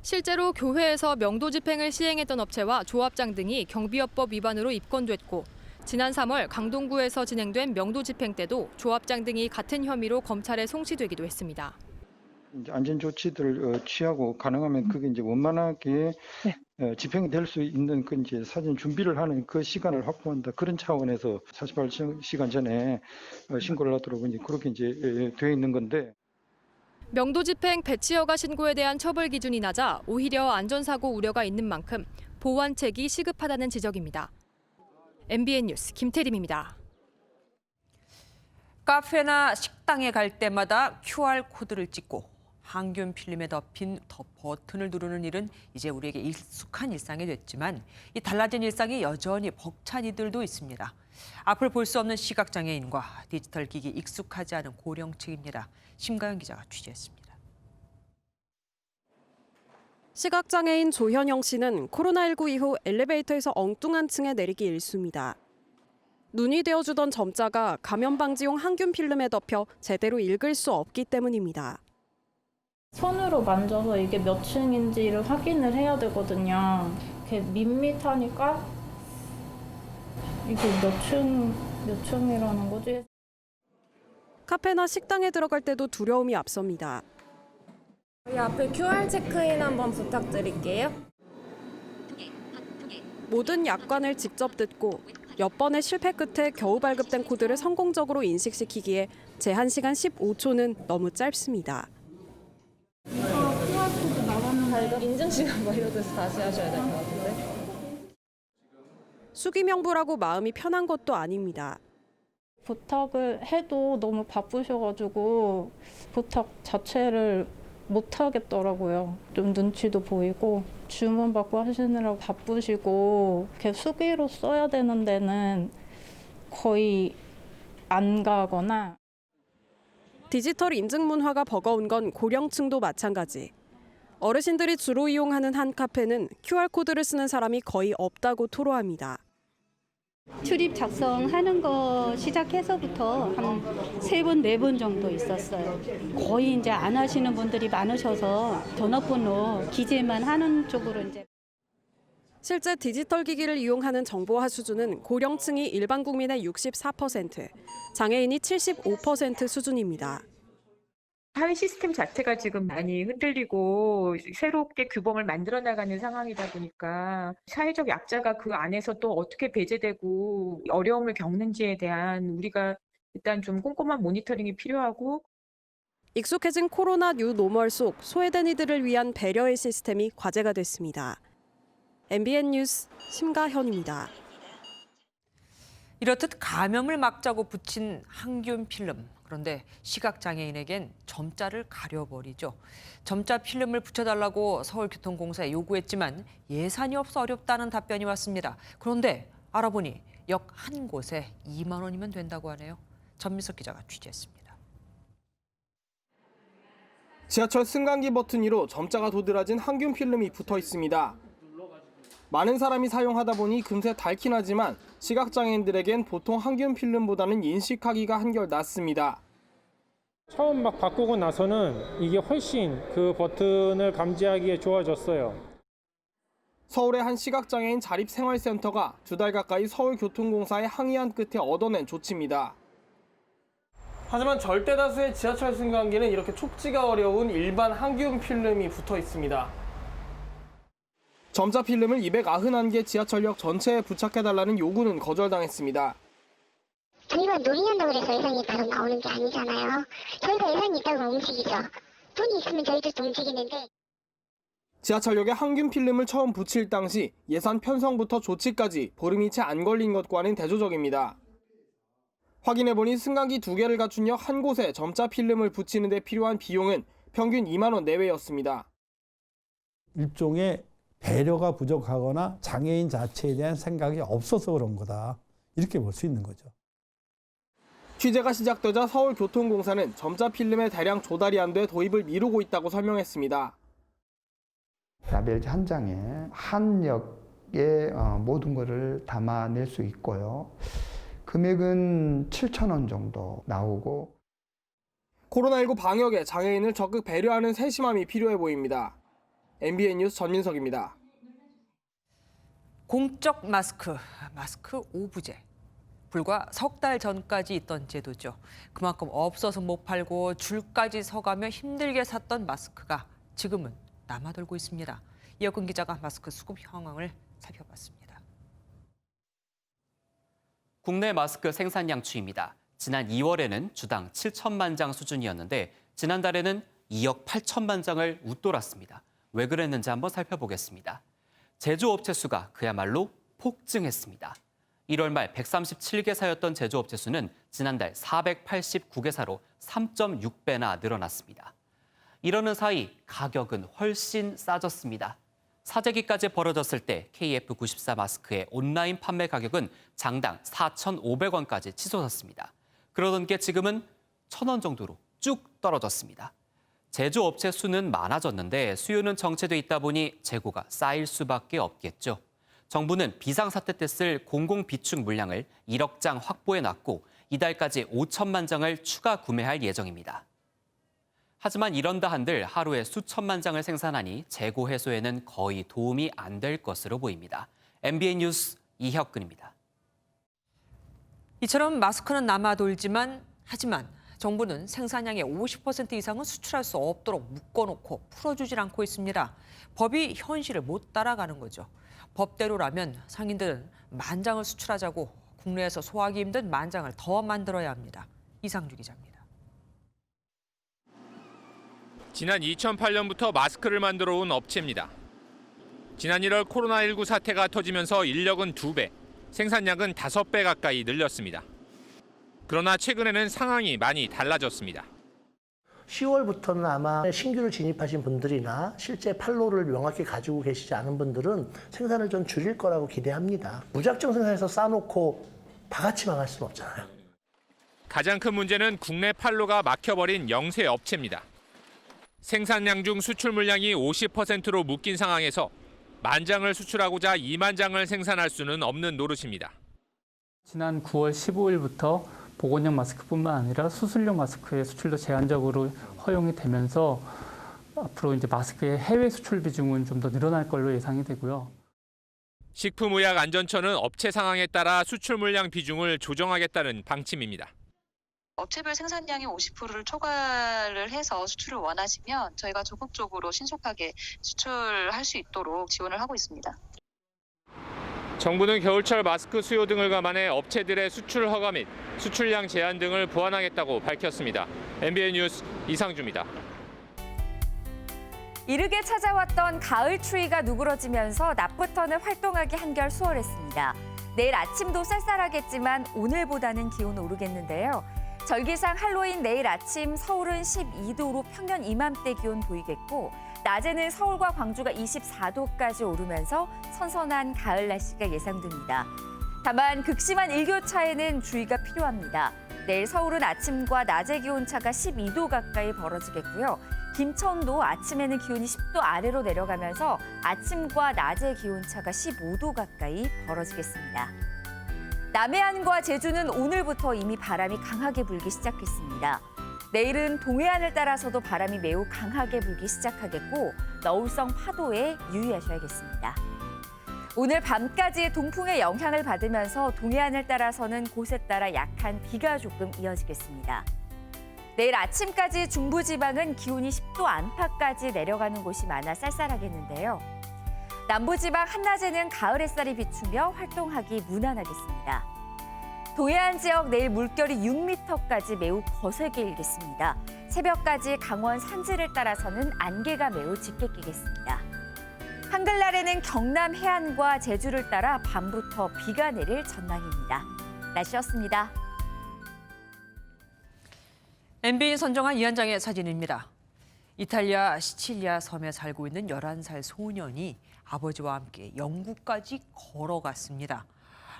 실제로 교회에서 명도 집행을 시행했던 업체와 조합장 등이 경비업법 위반으로 입건됐고 지난 3월 강동구에서 진행된 명도 집행 때도 조합장 등이 같은 혐의로 검찰에 송치되기도 했습니다. 이제 안전 조치들을 취하고 가능하면 그게 이제 원만하게 집행이 될 수 있는 그 이제 사전 준비를 하는 그 시간을 확보한다. 그런 차원에서 48시간 전에 신고를 하도록 이제 그렇게 이제 되어 있는 건데. 명도 집행 배치 허가 신고에 대한 처벌 기준이 낮아 오히려 안전사고 우려가 있는 만큼 보완책이 시급하다는 지적입니다. MBN 뉴스 김태림입니다. 카페나 식당에 갈 때마다 QR코드를 찍고 항균 필름에 덮인 버튼을 누르는 일은 이제 우리에게 익숙한 일상이 됐지만 이 달라진 일상이 여전히 벅찬 이들도 있습니다. 앞을 볼 수 없는 시각장애인과 디지털 기기 익숙하지 않은 고령층입니다. 심가연 기자가 취재했습니다. 시각장애인 조현영 씨는 코로나19 이후 엘리베이터에서 엉뚱한 층에 내리기 일쑤입니다. 눈이 되어주던 점자가 감염 방지용 항균 필름에 덮여 제대로 읽을 수 없기 때문입니다. 손으로 만져서 이게 몇 층인지를 확인을 해야 되거든요. 이렇게 밋밋하니까 이게 몇 층이라는 거지? 카페나 식당에 들어갈 때도 두려움이 앞섭니다. 저희 앞에 QR 체크인 한번 부탁드릴게요. 모든 약관을 직접 듣고 몇 번의 실패 끝에 겨우 발급된 코드를 성공적으로 인식시키기에 제한 시간 15초는 너무 짧습니다. QR코드 나가는 발급 인증 시간 완료돼서 다시 하셔야 될 것 같은데. 수기명부라고 마음이 편한 것도 아닙니다. 부탁을 해도 너무 바쁘셔가지고 부탁 자체를 못 하겠더라고요. 좀 눈치도 보이고 주문 받고 하시느라고 바쁘시고 이렇게 수기로 써야 되는 데는 거의 안 가거나. 디지털 인증 문화가 버거운 건 고령층도 마찬가지. 어르신들이 주로 이용하는 한 카페는 QR코드를 쓰는 사람이 거의 없다고 토로합니다. 출입 작성하는 거 시작해서부터 한 3번, 4번 정도 있었어요. 거의 이제 안 하시는 분들이 많으셔서 전화번호 기재만 하는 쪽으로 이제. 실제 디지털 기기를 이용하는 정보화 수준은 고령층이 일반 국민의 64%, 장애인이 75% 수준입니다. 사회 시스템 자체가 지금 많이 흔들리고 새롭게 규범을 만들어 나가는 상황이다 보니까 사회적 약자가 그 안에서 또 어떻게 배제되고 어려움을 겪는지에 대한 우리가 일단 좀 꼼꼼한 모니터링이 필요하고. 익숙해진 코로나 뉴 노멀 속 소외된 이들을 위한 배려의 시스템이 과제가 됐습니다. MBN 뉴스 심가현입니다. 이렇듯 감염을 막자고 붙인 항균 필름. 그런데 시각장애인에겐 점자를 가려버리죠. 점자 필름을 붙여달라고 서울교통공사에 요구했지만 예산이 없어 어렵다는 답변이 왔습니다. 그런데 알아보니 역 한 곳에 2만 원이면 된다고 하네요. 전민석 기자가 취재했습니다. 지하철 승강기 버튼 위로 점자가 도드라진 항균 필름이 붙어 있습니다. 많은 사람이 사용하다 보니 금세 닳긴 하지만 시각장애인들에겐 보통 항균 필름보다는 인식하기가 한결 낫습니다. 처음 막 바꾸고 나서는 이게 훨씬 그 버튼을 감지하기에 좋아졌어요. 서울의 한 시각장애인 자립생활센터가 2달 가까이 서울교통공사에 항의한 끝에 얻어낸 조치입니다. 하지만 절대 다수의 지하철 승강기는 이렇게 촉지가 어려운 일반 항균 필름이 붙어 있습니다. 점자 필름을 291개 지하철역 전체에 부착해달라는 요구는 거절당했습니다. 저희가 논의한다고 해서 예산이 바로 나오는 게 아니잖아요. 저희가 예산이 있다고 움직이죠. 돈이 있으면 저희도 좀 움직이는데. 지하철역에 항균 필름을 처음 붙일 당시 예산 편성부터 조치까지 보름이 채 안 걸린 것과는 대조적입니다. 확인해보니 승강기 2개를 갖춘 역 한 곳에 점자 필름을 붙이는 데 필요한 비용은 평균 2만 원 내외였습니다. 일종의 배려가 부족하거나 장애인 자체에 대한 생각이 없어서 그런 거다. 이렇게 볼 수 있는 거죠. 취재가 시작되자 서울교통공사는 점자 필름의 대량 조달이 안 돼 도입을 미루고 있다고 설명했습니다. 라벨지 한 장에 한 역의 모든 것을 담아낼 수 있고요. 금액은 7,000원 정도 나오고. 코로나19 방역에 장애인을 적극 배려하는 세심함이 필요해 보입니다. MBN 뉴스 전민석입니다. 공적 마스크 오부제. 불과 석 달 전까지 있던 제도죠. 그만큼 없어서 못 팔고 줄까지 서가며 힘들게 샀던 마스크가 지금은 남아돌고 있습니다. 이혁근 기자가 마스크 수급 상황을 살펴봤습니다. 국내 마스크 생산량 추이입니다. 지난 2월에는 주당 7천만 장 수준이었는데 지난달에는 2억 8천만 장을 웃돌았습니다. 왜 그랬는지 한번 살펴보겠습니다. 제조업체 수가 그야말로 폭증했습니다. 1월 말 137개사였던 제조업체 수는 지난달 489개사로 3.6배나 늘어났습니다. 이러는 사이 가격은 훨씬 싸졌습니다. 사재기까지 벌어졌을 때 KF94 마스크의 온라인 판매 가격은 장당 4,500원까지 치솟았습니다. 그러던 게 지금은 1,000원 정도로 쭉 떨어졌습니다. 제조업체 수는 많아졌는데 수요는 정체돼 있다 보니 재고가 쌓일 수밖에 없겠죠. 정부는 비상사태 때 쓸 공공비축 물량을 1억 장 확보해놨고 이달까지 5천만 장을 추가 구매할 예정입니다. 하지만 이런다 한들 하루에 수천만 장을 생산하니 재고 해소에는 거의 도움이 안 될 것으로 보입니다. MBN 뉴스 이혁근입니다. 이처럼 마스크는 하지만 정부는 생산량의 50% 이상은 수출할 수 없도록 묶어놓고 풀어주질 않고 있습니다. 법이 현실을 못 따라가는 거죠. 법대로라면 상인들은 10,000장을 수출하자고 국내에서 소화하기 힘든 10,000장을 더 만들어야 합니다. 이상주 기자입니다. 지난 2008년부터 마스크를 만들어 온 업체입니다. 지난 1월 코로나19 사태가 터지면서 인력은 2배, 생산량은 5배 가까이 늘렸습니다. 그러나 최근에는 상황이 많이 달라졌습니다. 10월부터는 아마 신규로 진입하신 분들이나 실제 판로를 명확히 가지고 계시지 않은 분들은 생산을 좀 줄일 거라고 기대합니다. 무작정 생산해서 쌓아놓고 다 같이 망할 수는 없잖아요. 가장 큰 문제는 국내 판로가 막혀버린 영세 업체입니다. 생산량 중 수출 물량이 50%로 묶인 상황에서 10,000장을 수출하고자 20,000장을 생산할 수는 없는 노릇입니다. 지난 9월 15일부터 보건용 마스크뿐만 아니라 수술용 마스크의 수출도 제한적으로 허용이 되면서 앞으로 이제 마스크의 해외 수출 비중은 좀 더 늘어날 걸로 예상이 되고요. 식품의약안전처는 업체 상황에 따라 수출 물량 비중을 조정하겠다는 방침입니다. 업체별 생산량의 50%를 초과를 해서 수출을 원하시면 저희가 적극적으로 신속하게 수출할 수 있도록 지원을 하고 있습니다. 정부는 겨울철 마스크 수요 등을 감안해 업체들의 수출 허가 및 수출량 제한 등을 보완하겠다고 밝혔습니다. MBN 뉴스 이상주입니다. 이르게 찾아왔던 가을 추위가 누그러지면서 낮부터는 활동하기 한결 수월했습니다. 내일 아침도 쌀쌀하겠지만 오늘보다는 기온 오르겠는데요. 절기상 할로윈 내일 아침 서울은 12도로 평년 이맘때 기온 보이겠고 낮에는 서울과 광주가 24도까지 오르면서 선선한 가을 날씨가 예상됩니다. 다만 극심한 일교차에는 주의가 필요합니다. 내일 서울은 아침과 낮의 기온차가 12도 가까이 벌어지겠고요. 김천도 아침에는 기온이 10도 아래로 내려가면서 아침과 낮의 기온차가 15도 가까이 벌어지겠습니다. 남해안과 제주는 오늘부터 이미 바람이 강하게 불기 시작했습니다. 내일은 동해안을 따라서도 바람이 매우 강하게 불기 시작하겠고 너울성 파도에 유의하셔야겠습니다. 오늘 밤까지 동풍의 영향을 받으면서 동해안을 따라서는 곳에 따라 약한 비가 조금 이어지겠습니다. 내일 아침까지 중부지방은 기온이 10도 안팎까지 내려가는 곳이 많아 쌀쌀하겠는데요. 남부지방 한낮에는 가을 햇살이 비추며 활동하기 무난하겠습니다. 동해안 지역 내일 물결이 6m까지 매우 거세게 일겠습니다. 새벽까지 강원 산지를 따라서는 안개가 매우 짙게 끼겠습니다. 한글날에는 경남 해안과 제주를 따라 밤부터 비가 내릴 전망입니다. 날씨였습니다. MBN 선정한 이한장의 사진입니다. 이탈리아 시칠리아 섬에 살고 있는 11살 소년이 아버지와 함께 영국까지 걸어갔습니다.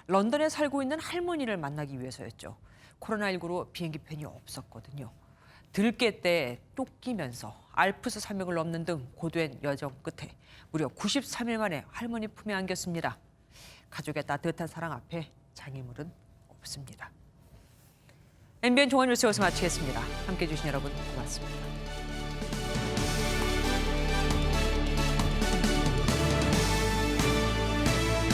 런던에 살고 있는 할머니를 만나기 위해서였죠. 코로나19로 비행기편이 없었거든요. 들개 때 또 끼면서 알프스 산맥을 넘는 등 고된 여정 끝에 무려 93일 만에 할머니 품에 안겼습니다. 가족의 따뜻한 사랑 앞에 장애물은 없습니다. MBN 종합뉴스 여기서 마치겠습니다. 함께해 주신 여러분 고맙습니다.